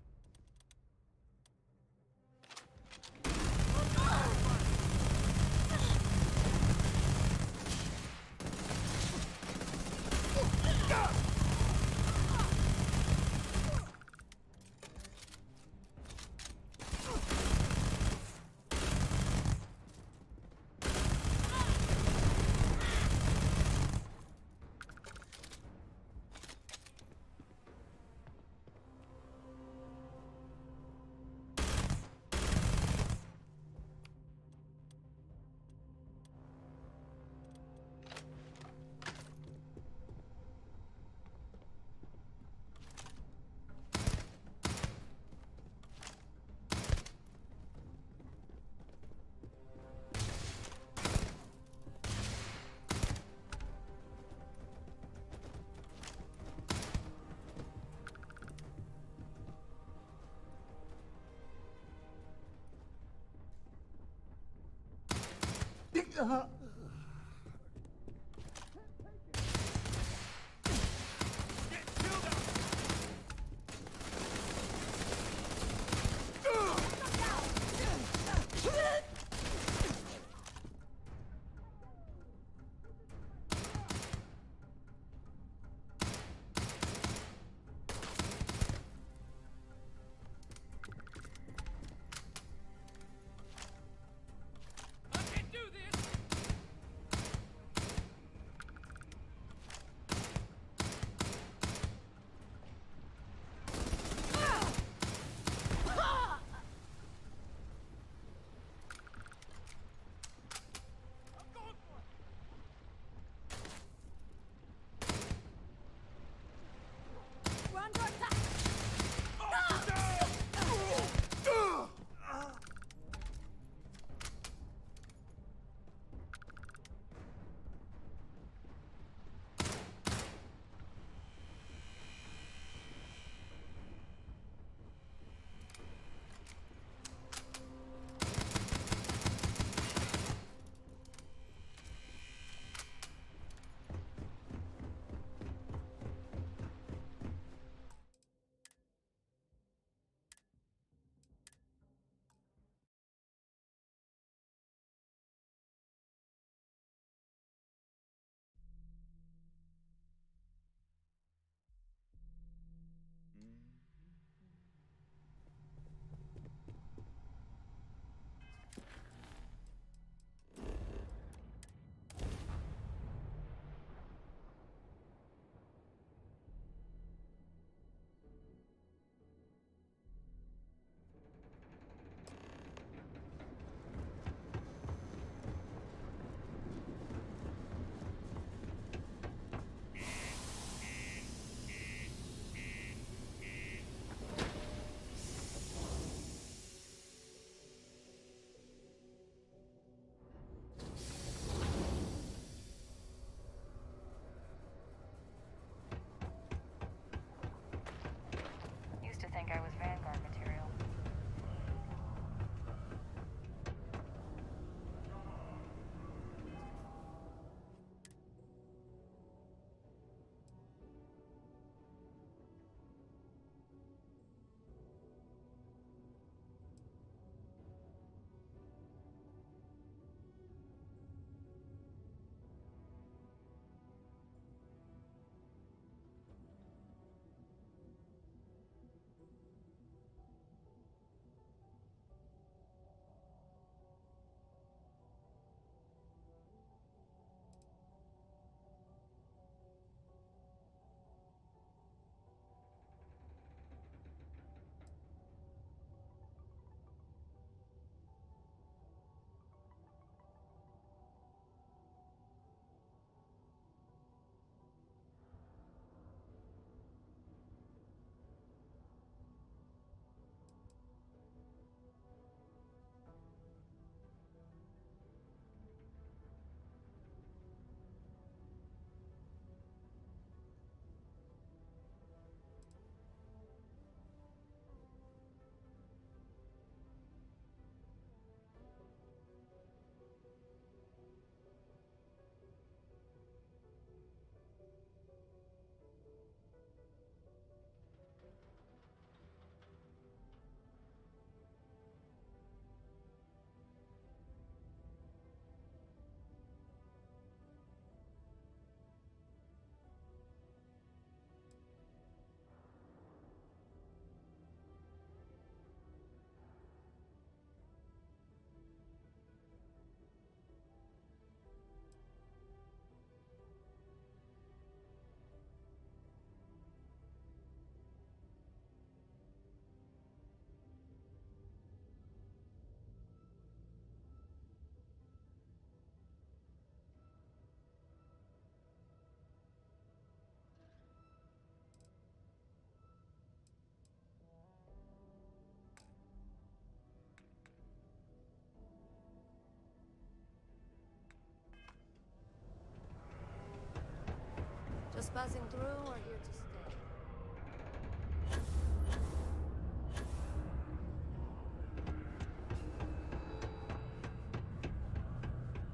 passing through or here to stay?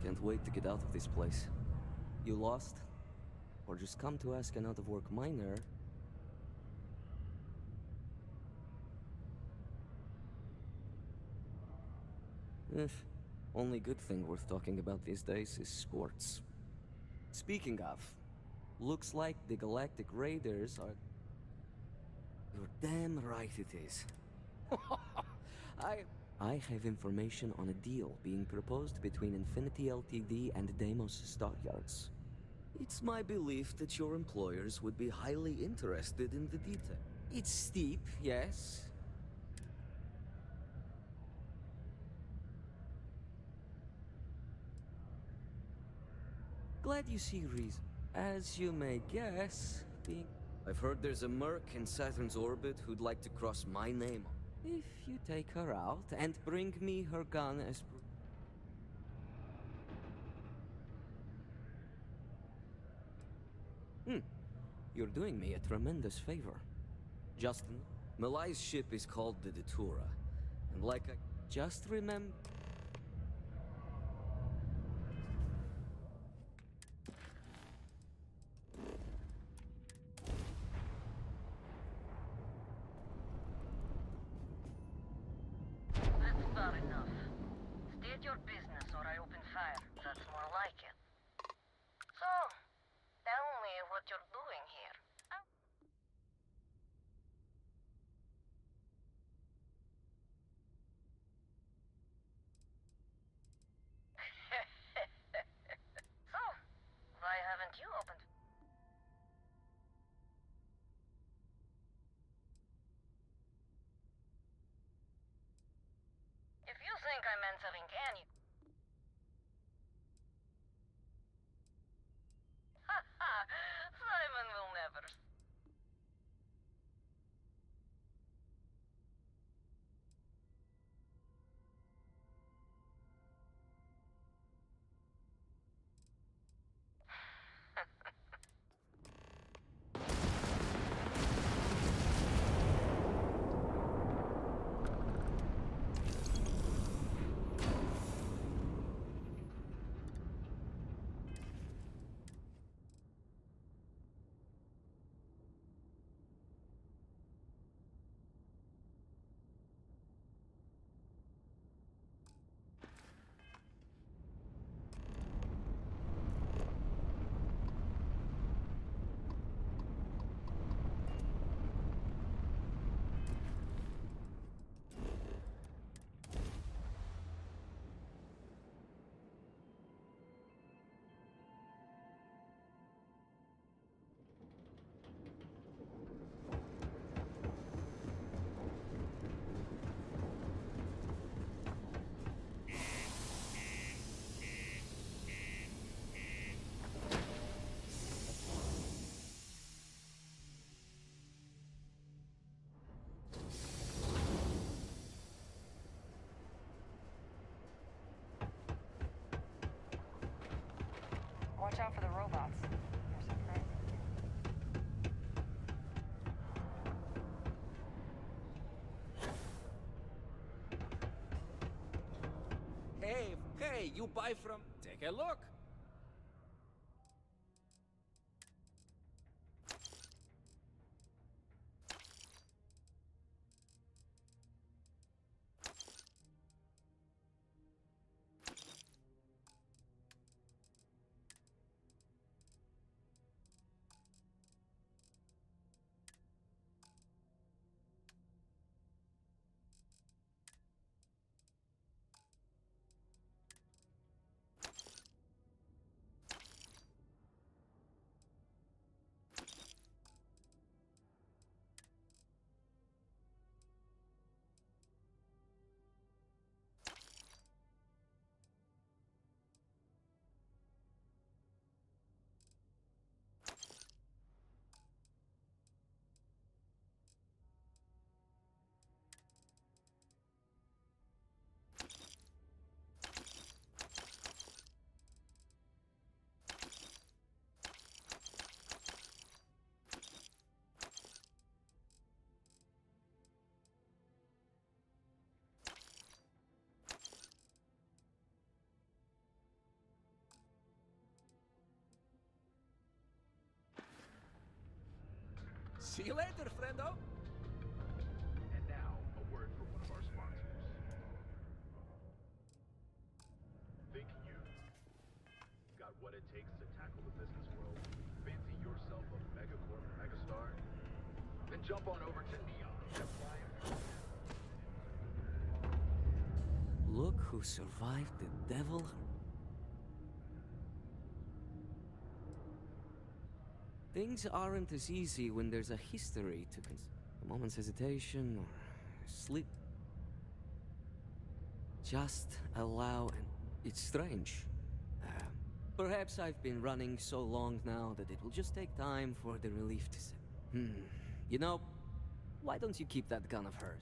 Can't wait to get out of this place. You lost? Or just come to ask an out-of-work miner? Only good thing worth talking about these days is sports. Speaking of, looks like the Galactic Raiders are... You're damn right it is. I have information on a deal being proposed between Infinity Ltd and Deimos Stockyards. It's my belief that your employers would be highly interested in the detail. It's steep, yes. Glad you see reason. As you may guess, I've heard there's a merc in Saturn's orbit who'd like to cross my name. If you take her out and bring me her gun as... You're doing me a tremendous favor. Justin, Malai's ship is called the Datura. And like I... Just remember... That's far enough. State your business or I open fire. That's more like it. So, tell me what you're doing here. So, why haven't you opened? If you think I'm answering any... Simon will never... Watch out for the robots. They're so crazy. Hey, you buy from... Take a look. See you later, friendo. And now, a word from one of our sponsors. Think you've got what it takes to tackle the business world? Fancy yourself a megacorp megastar? Then jump on over to Neon and apply. Look who survived the devil. Things aren't as easy when there's a history to a moment's hesitation or sleep. Just allow and it's strange. Perhaps I've been running so long now that it will just take time for the relief to set. You know, why don't you keep that gun of hers?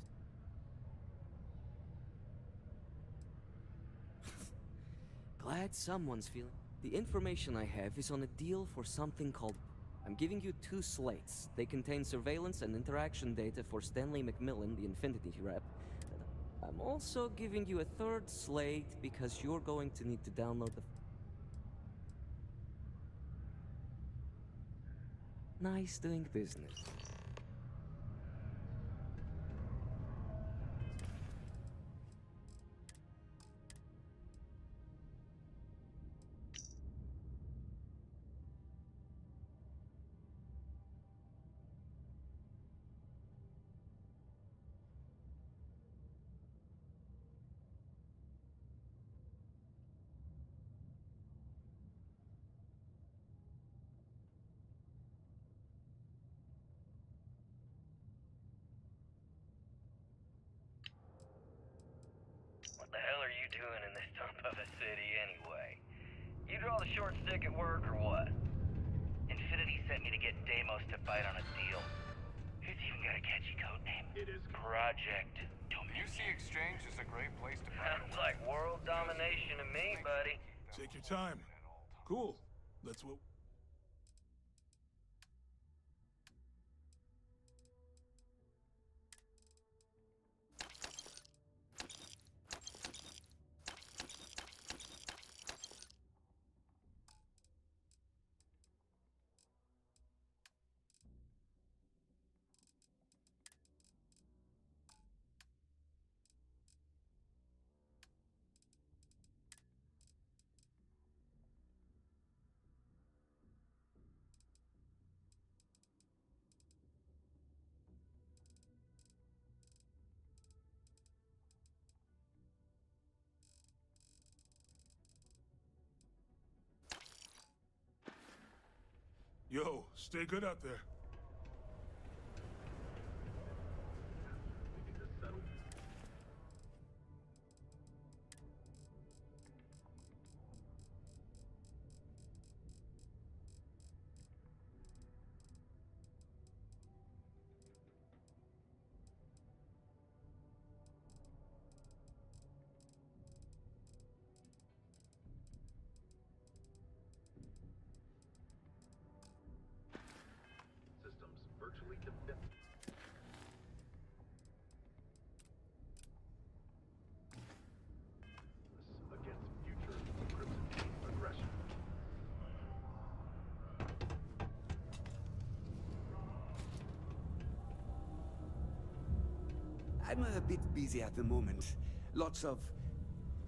Glad someone's feeling. The information I have is on a deal for something called... I'm giving you 2 slates. They contain surveillance and interaction data for Stanley McMillan, the Infinity rep. I'm also giving you a 3rd slate because you're going to need to download the... Nice doing business. What the hell are you doing in this dump of a city anyway? You draw the short stick at work or what? Infinity sent me to get Deimos to bite on a deal. Who's even got a catchy code name? It is Project Dominion. UC Exchange is a great place to Sounds like world domination to me, buddy. Take your time. Cool. That's what... Yo, stay good out there. Systems virtually convinced. Against future Crimson Team aggression. I'm a bit busy at the moment. Lots of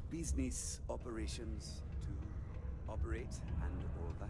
business operations to operate and all that.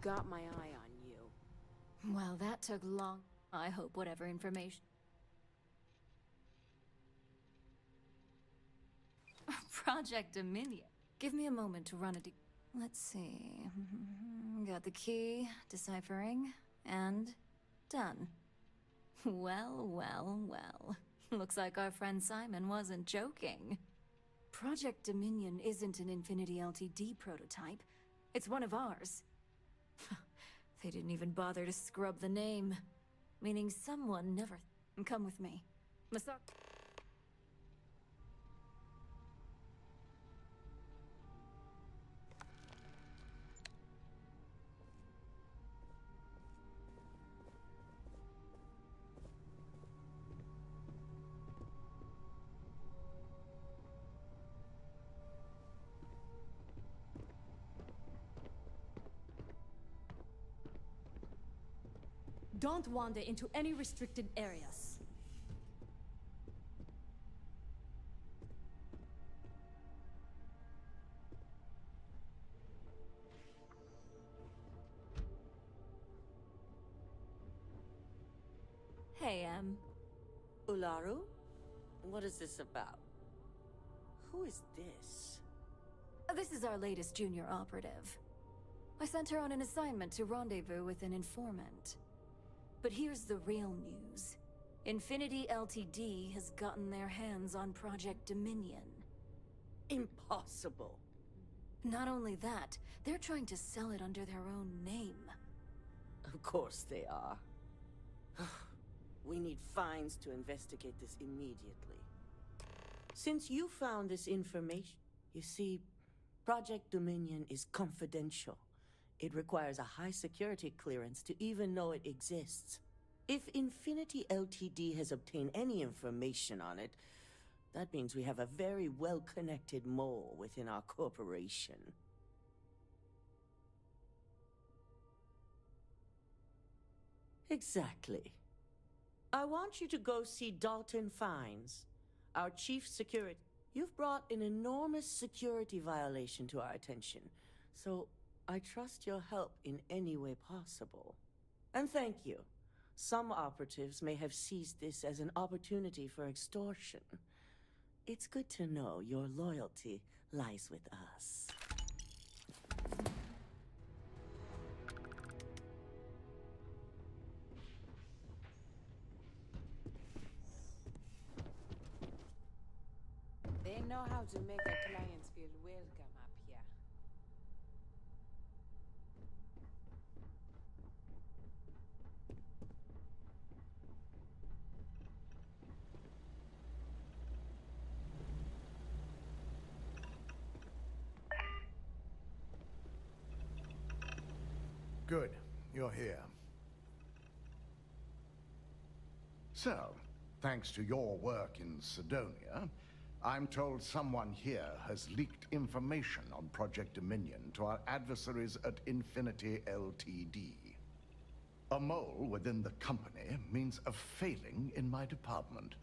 got my eye on you. Well, that took long. I hope whatever information... Project Dominion. Give me a moment to run it. Let's see. Got the key, deciphering, and done. Well, well, well. Looks like our friend Simon wasn't joking. Project Dominion isn't an Infinity LTD prototype. It's one of ours. They didn't even bother to scrub the name. Meaning someone never... Come with me. Masako... Don't wander into any restricted areas. Hey, Ularu? What is this about? Who is this? This is our latest junior operative. I sent her on an assignment to rendezvous with an informant. But here's the real news. Infinity LTD has gotten their hands on Project Dominion. Impossible. Not only that, they're trying to sell it under their own name. Of course they are. We need Fines to investigate this immediately. Since you found this information, you see, Project Dominion is confidential. It requires a high security clearance to even know it exists. If Infinity LTD has obtained any information on it, that means we have a very well-connected mole within our corporation. Exactly. I want you to go see Dalton Fines, our chief security. You've brought an enormous security violation to our attention, so I trust your help in any way possible. And thank you. Some operatives may have seized this as an opportunity for extortion. It's good to know your loyalty lies with us. They know how to make their clients feel welcome up here. Good. You're here. So, thanks to your work in Cydonia, I'm told someone here has leaked information on Project Dominion to our adversaries at Infinity LTD. A mole within the company means a failing in my department.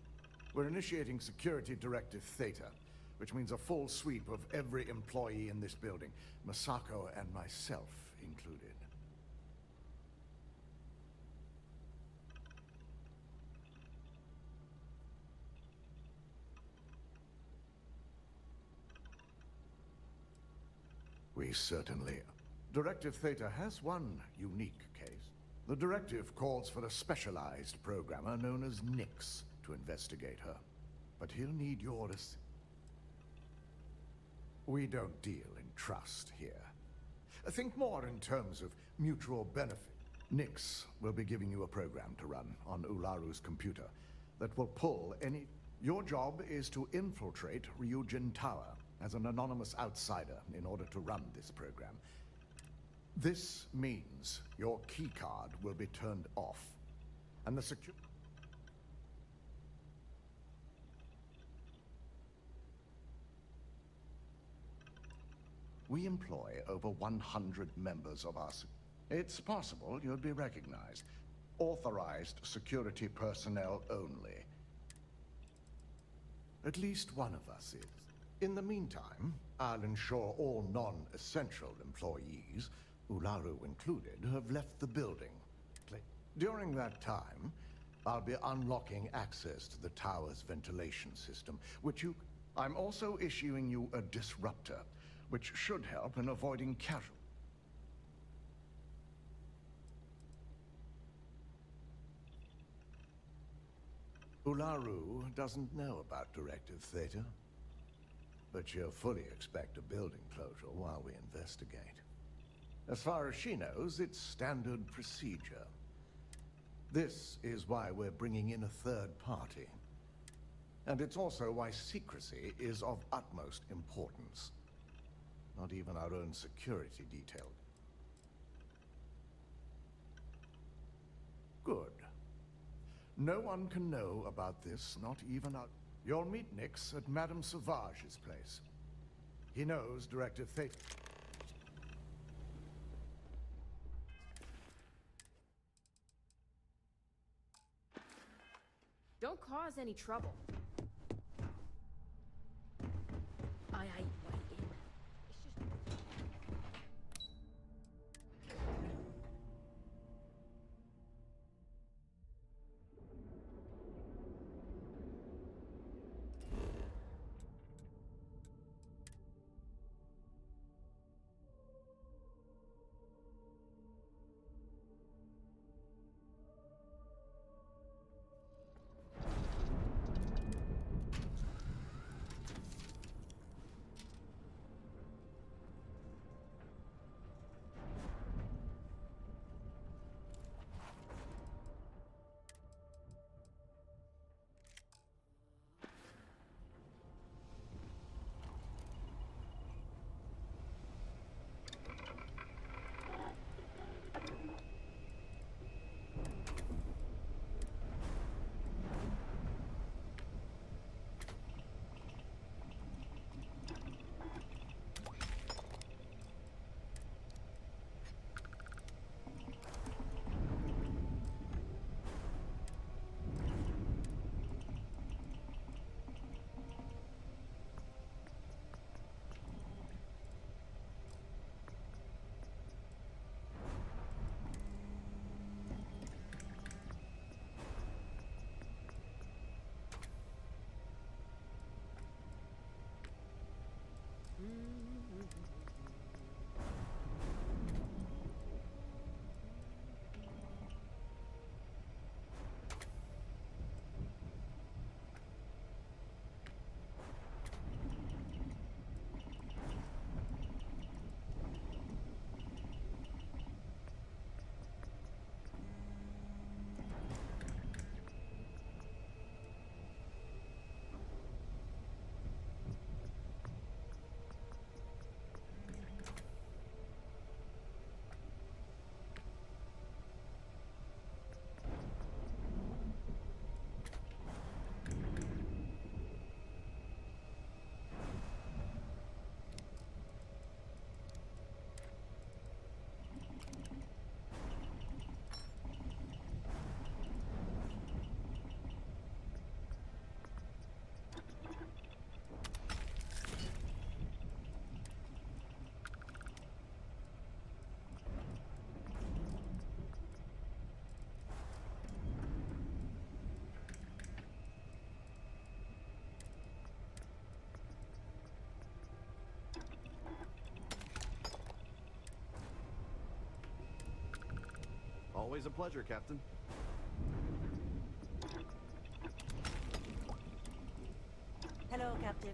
We're initiating Security Directive Theta, which means a full sweep of every employee in this building, Masako and myself included. We certainly... Directive Theta has one unique case. The directive calls for a specialized programmer known as Nix to investigate her. But he'll need yours. We don't deal in trust here. Think more in terms of mutual benefit. Nix will be giving you a program to run on Ularu's computer that will pull any... Your job is to infiltrate Ryujin Tower as an anonymous outsider in order to run this program. This means your keycard will be turned off, and the We employ over 100 members of us. It's possible you'll be recognized. Authorized security personnel only. At least one of us is. In the meantime, I'll ensure all non-essential employees Ularu included, have left the building. During that time, I'll be unlocking access to the tower's ventilation system, I'm also issuing you a disruptor, which should help in avoiding casualties. Ularu doesn't know about Directive Theta, but she'll fully expect a building closure while we investigate. As far as she knows, it's standard procedure. This is why we're bringing in a third party. And it's also why secrecy is of utmost importance. Not even our own security detail. Good. No one can know about this, not even our... You'll meet Nix at Madame Sauvage's place. He knows Directive Theta. Don't cause any trouble. Aye, aye, right in. Always a pleasure, Captain. Hello, Captain.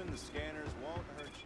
Jamming the scanners won't hurt you.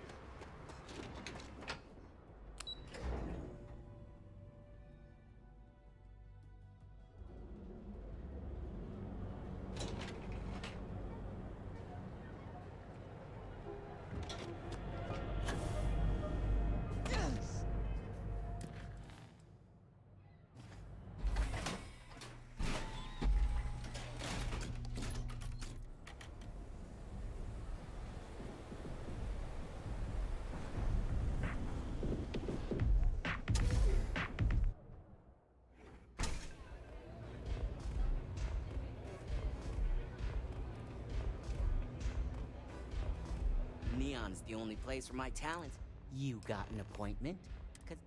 Neon's the only place where my talent. You got an appointment? 'Cause...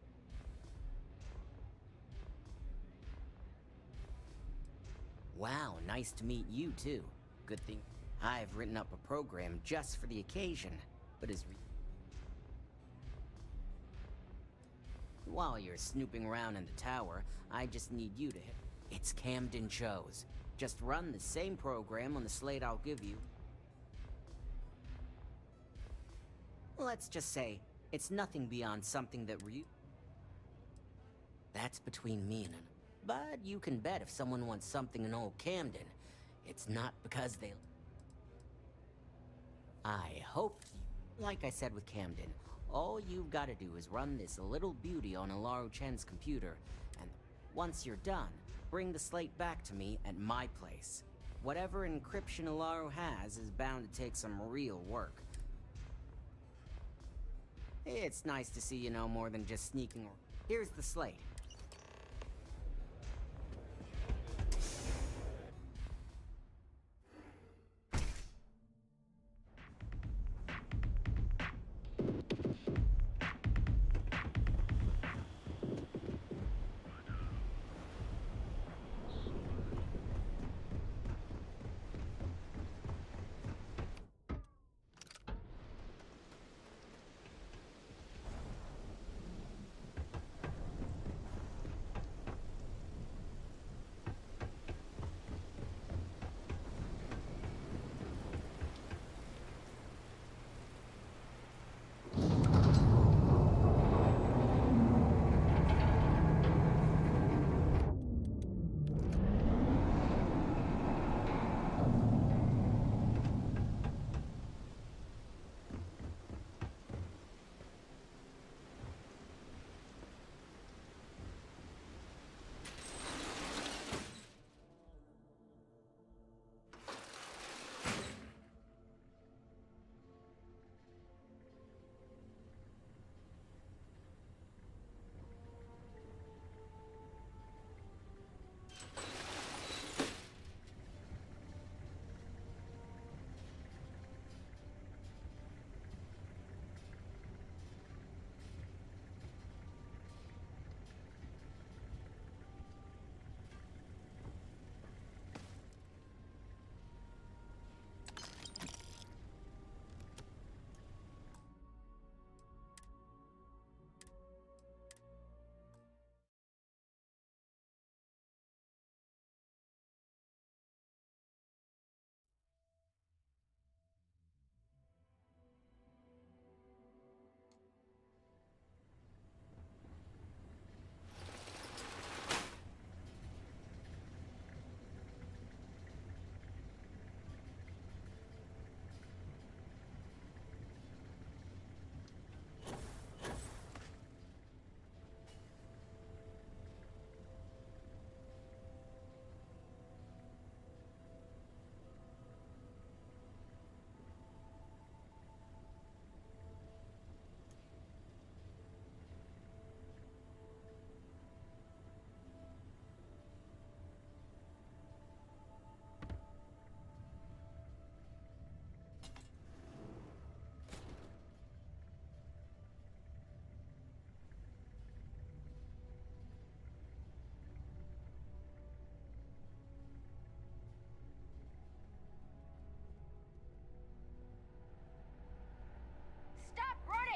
Wow, nice to meet you too. Good thing I've written up a program just for the occasion, but while you're snooping around in the tower, I just need you to hit. It's Camden Chose. Just run the same program on the slate I'll give you. Let's just say, it's nothing beyond something that That's between me and him. But you can bet if someone wants something in old Camden, it's not because they... I hope, like I said with Camden, all you've got to do is run this little beauty on Alaru Chen's computer, and once you're done, bring the slate back to me at my place. Whatever encryption Alaru has is bound to take some real work. It's nice to see you know more than just sneaking. Here's the slate.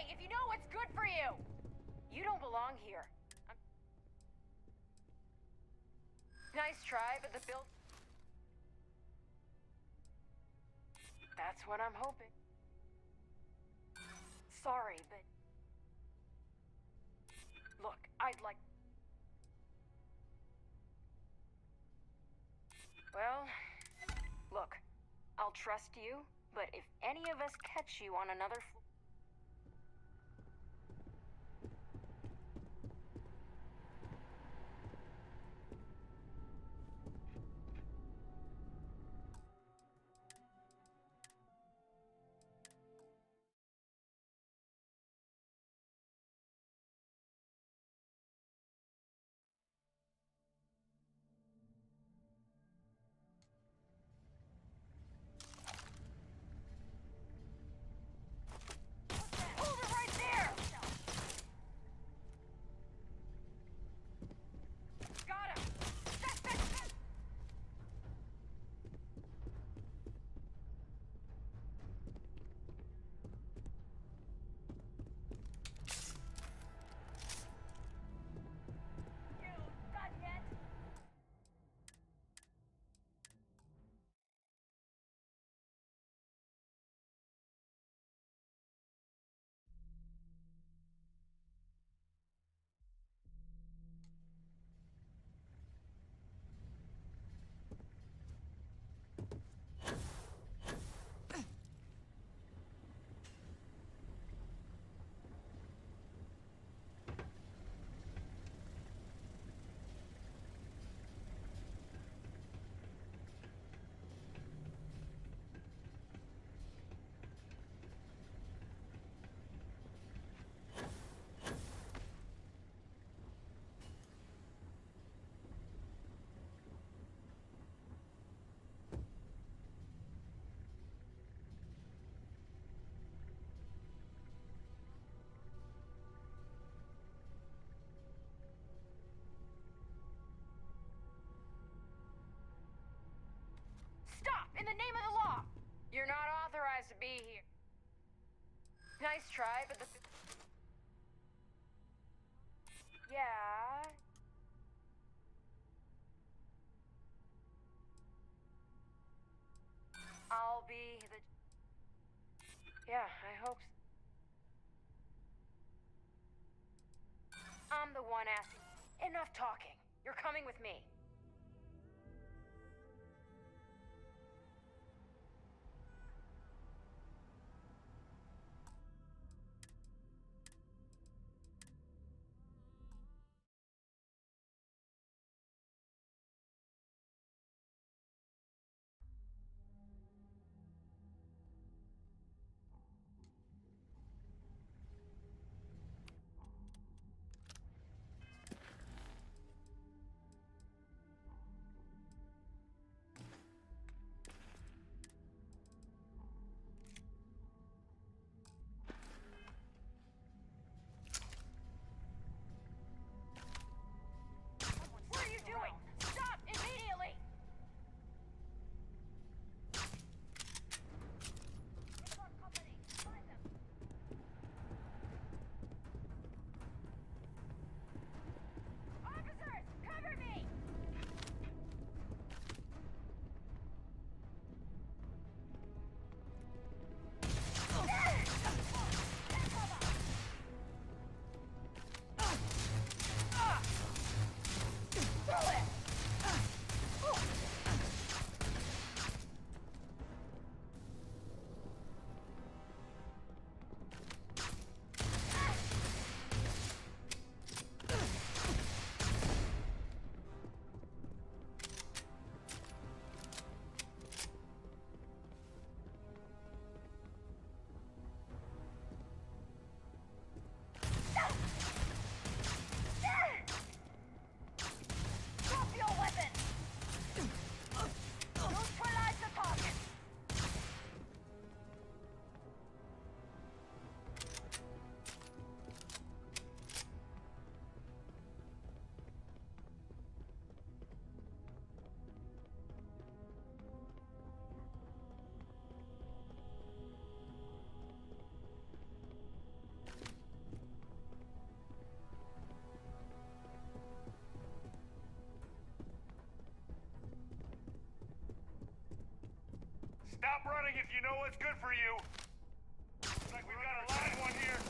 If you know what's good for you! You don't belong here. Nice try, but the build... That's what I'm hoping. sorry, but... Look, I'd like... Well, look, I'll trust you, but if any of us catch you on another... Hold it right there! Got him! You done yet? Stop! In the name of the law! You're not authorized to be here. Nice try, but the... Yeah... I'll be the... Yeah, I hope so. I'm the one asking. Enough talking. You're coming with me. What are you doing? Stop immediately! It's our company. Find them. Officers, cover me! Drop your weapon! Neutralize the target! Stop running if you know what's good for you. Looks like we've got a live one here.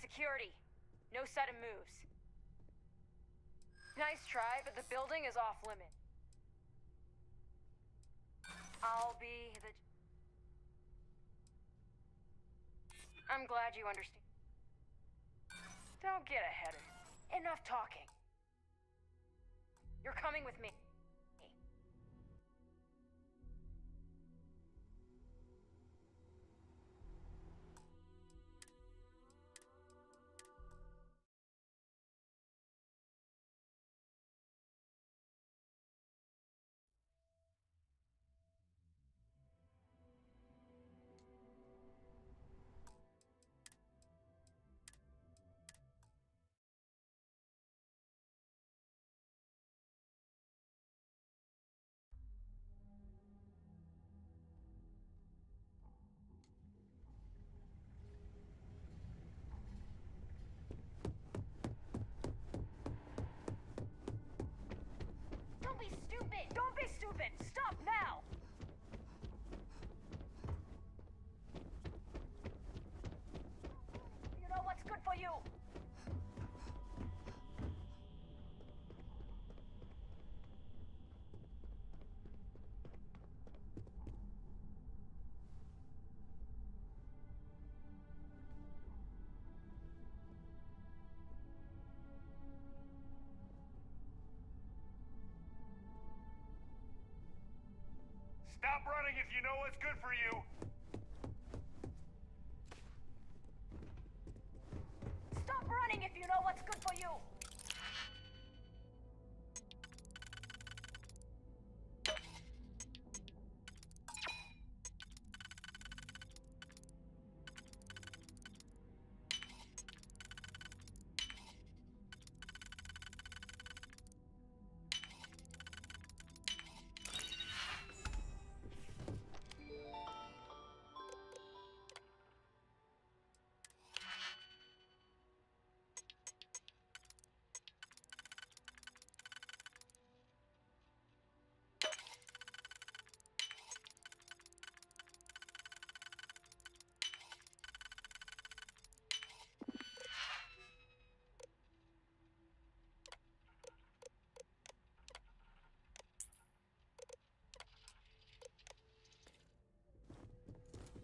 security. No sudden moves. Nice try, but the building is off limit. I'll be the... I'm glad you understand. Don't get ahead of me. Enough talking. You're coming with me. Don't be stupid! Don't be stupid! Stop now! You know what's good for you? Stop running if you know what's good for you. Stop running if you know what's good for you!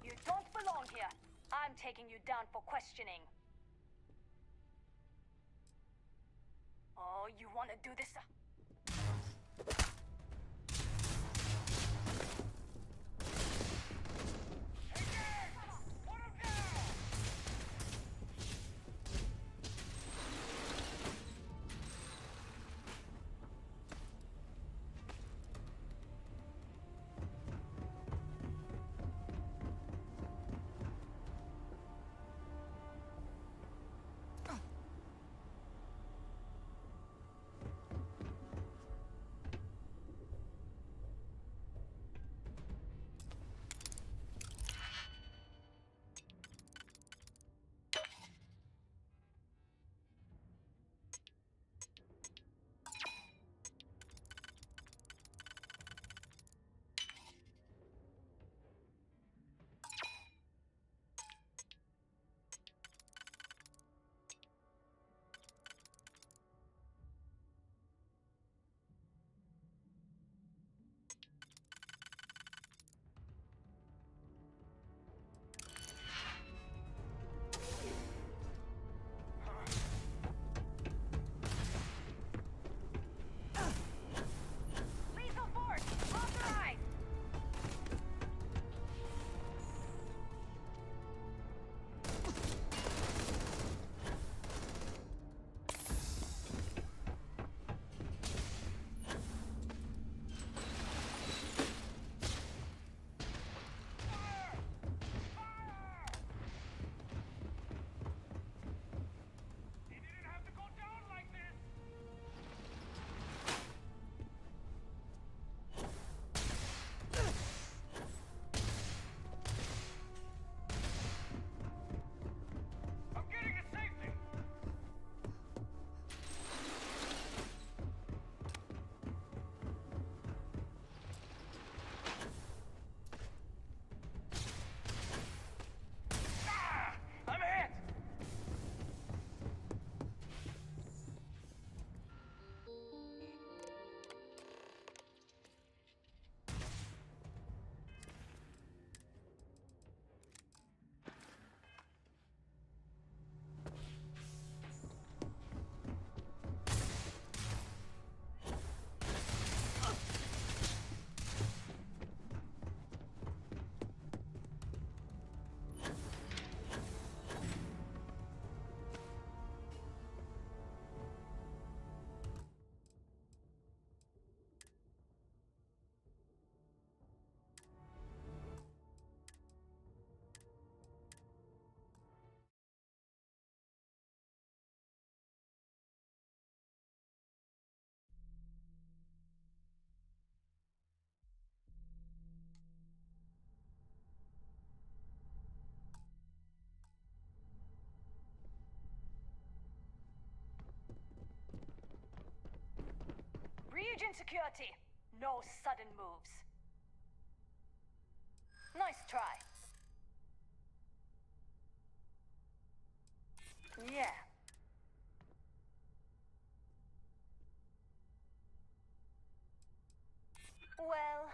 You don't belong here. I'm taking you down for questioning. Oh, you wanna do this? Ryujin Security, no sudden moves. Nice try. Yeah. Well...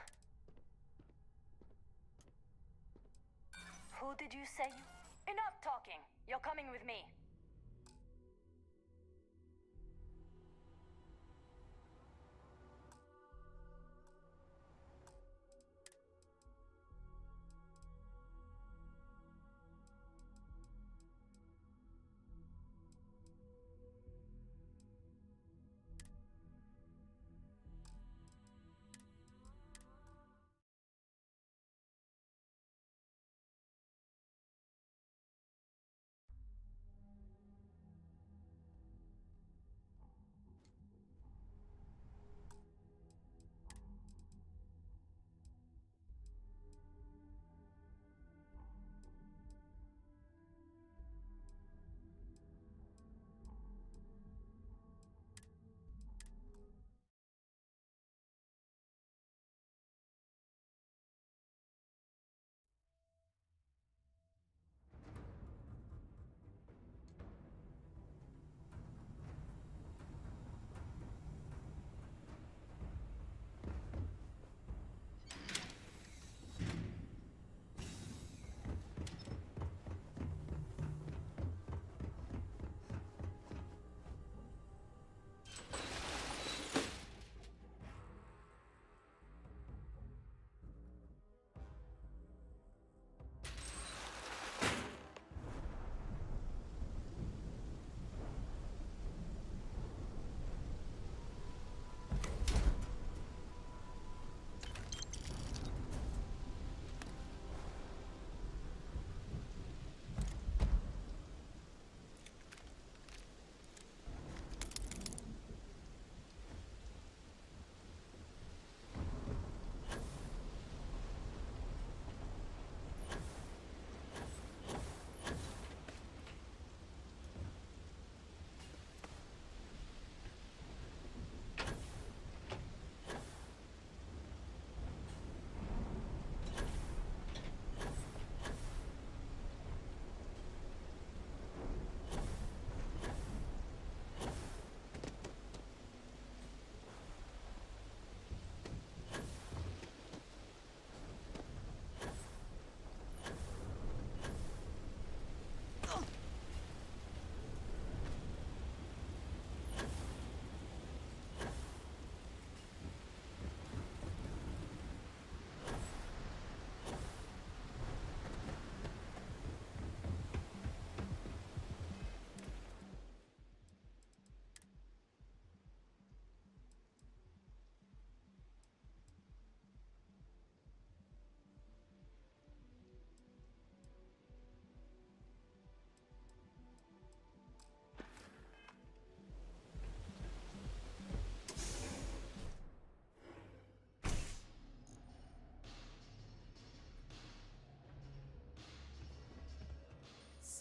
Who did you say you... Enough talking. You're coming with me.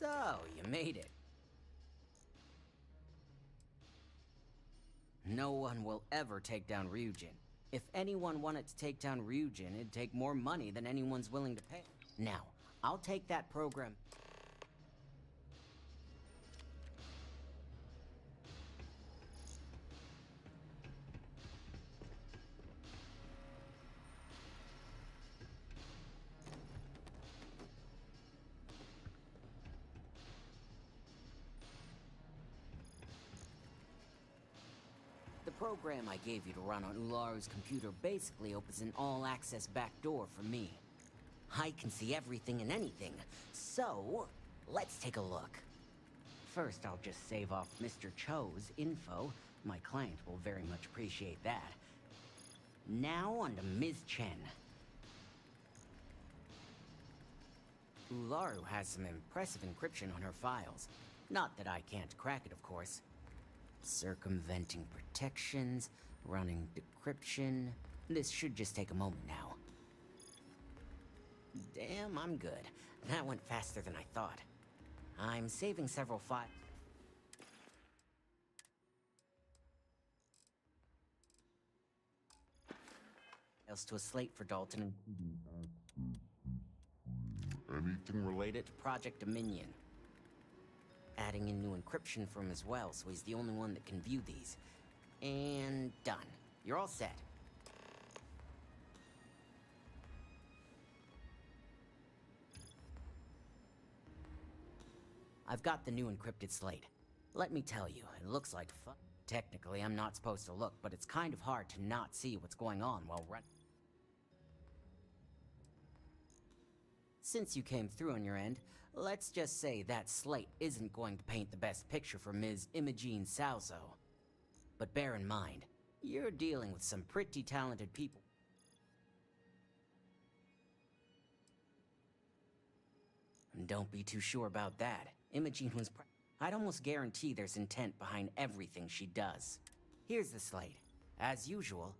So, you made it. No one will ever take down Ryujin. If anyone wanted to take down Ryujin, it'd take more money than anyone's willing to pay. Now, I'll take that program... The program I gave you to run on Ularu's computer basically opens an all-access backdoor for me. I can see everything and anything, so let's take a look. First, I'll just save off Mr. Cho's info. My client will very much appreciate that. Now on to Ms. Chen. Ularu has some impressive encryption on her files. Not that I can't crack it, of course. Circumventing protections, running decryption. This should just take a moment now. Damn, I'm good. That went faster than I thought. I'm saving several files. else to a slate for Dalton. Anything related? Project Dominion. Adding in new encryption for him as well, so he's the only one that can view these. And done. You're all set. I've got the new encrypted slate. Let me tell you, it looks like fun. Technically, I'm not supposed to look, but it's kind of hard to not see what's going on while running. Since you came through on your end, let's just say that slate isn't going to paint the best picture for Ms. Imogene Salzo. But bear in mind, you're dealing with some pretty talented people. And don't be too sure about that. Imogene was I'd almost guarantee there's intent behind everything she does. Here's the slate. As usual,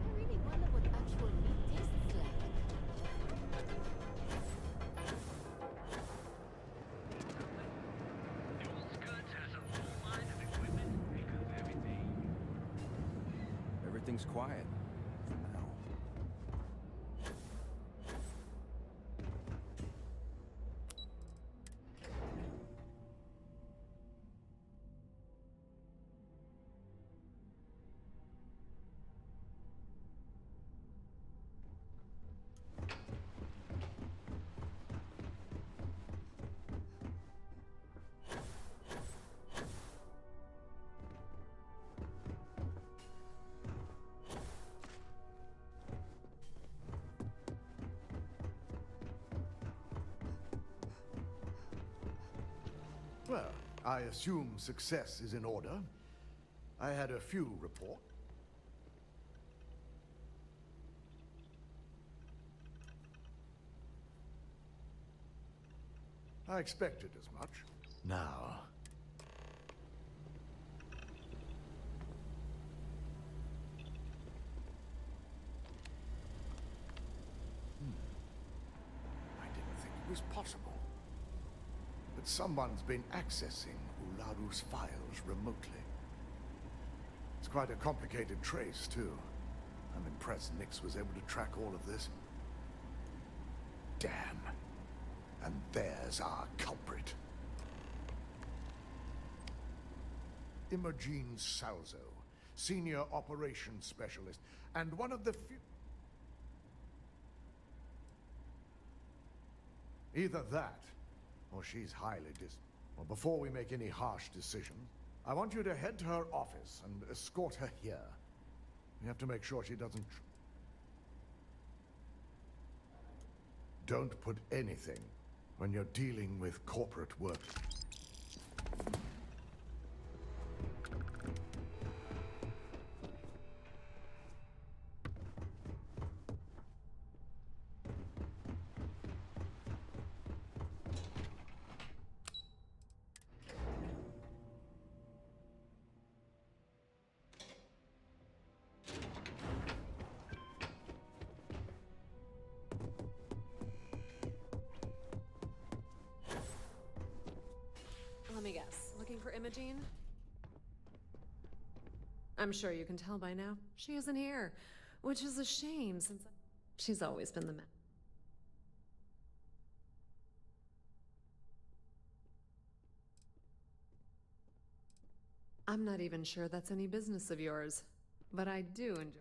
I really wonder what actual meat tastes like. Everything's quiet. For now. Well, I assume success is in order. I had a few reports. I expected as much. Now, I didn't think it was possible. But someone's been accessing Ularu's files remotely. It's quite a complicated trace, too. I'm impressed Nix was able to track all of this. Damn. And there's our culprit. Imogene Salzo, Senior Operations Specialist, and one of the few... Either that, or she's highly Well, before we make any harsh decisions, I want you to head to her office and escort her here. We have to make sure she doesn't... Don't put anything when you're dealing with corporate work. Let me guess. Looking for Imogene? I'm sure you can tell by now. She isn't here, which is a shame since she's always been the I'm not even sure that's any business of yours, but I do enjoy.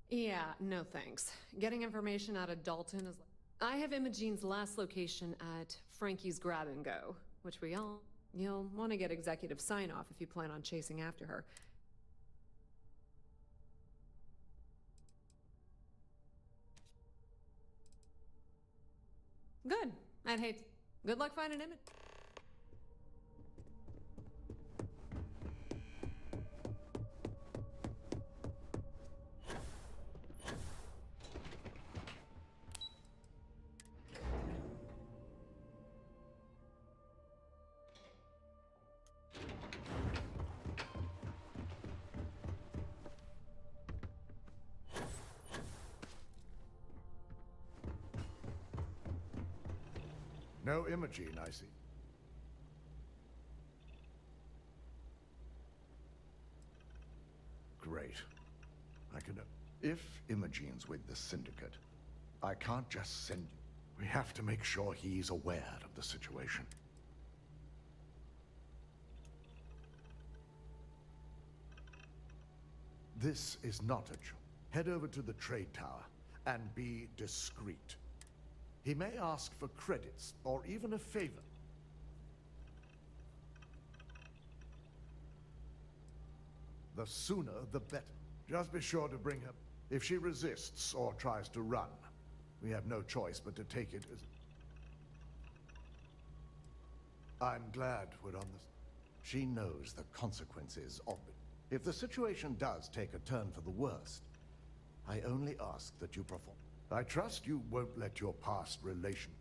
Yeah, no thanks. Getting information out of Dalton is I have Imogene's last location at Frankie's Grab and Go, which you'll want to get executive sign-off if you plan on chasing after her. Good. I'd hate... Good luck finding Image. No Imogene, I see. Great. I can... If Imogene's with the Syndicate, I can't just send you. We have to make sure he's aware of the situation. This is not a joke. Head over to the trade tower and be discreet. He may ask for credits, or even a favor. The sooner, the better. Just be sure to bring her. If she resists or tries to run, we have no choice but to take it as... I'm glad we're on this. She knows the consequences of it. If the situation does take a turn for the worst, I only ask that you perform. I trust you won't let your past relation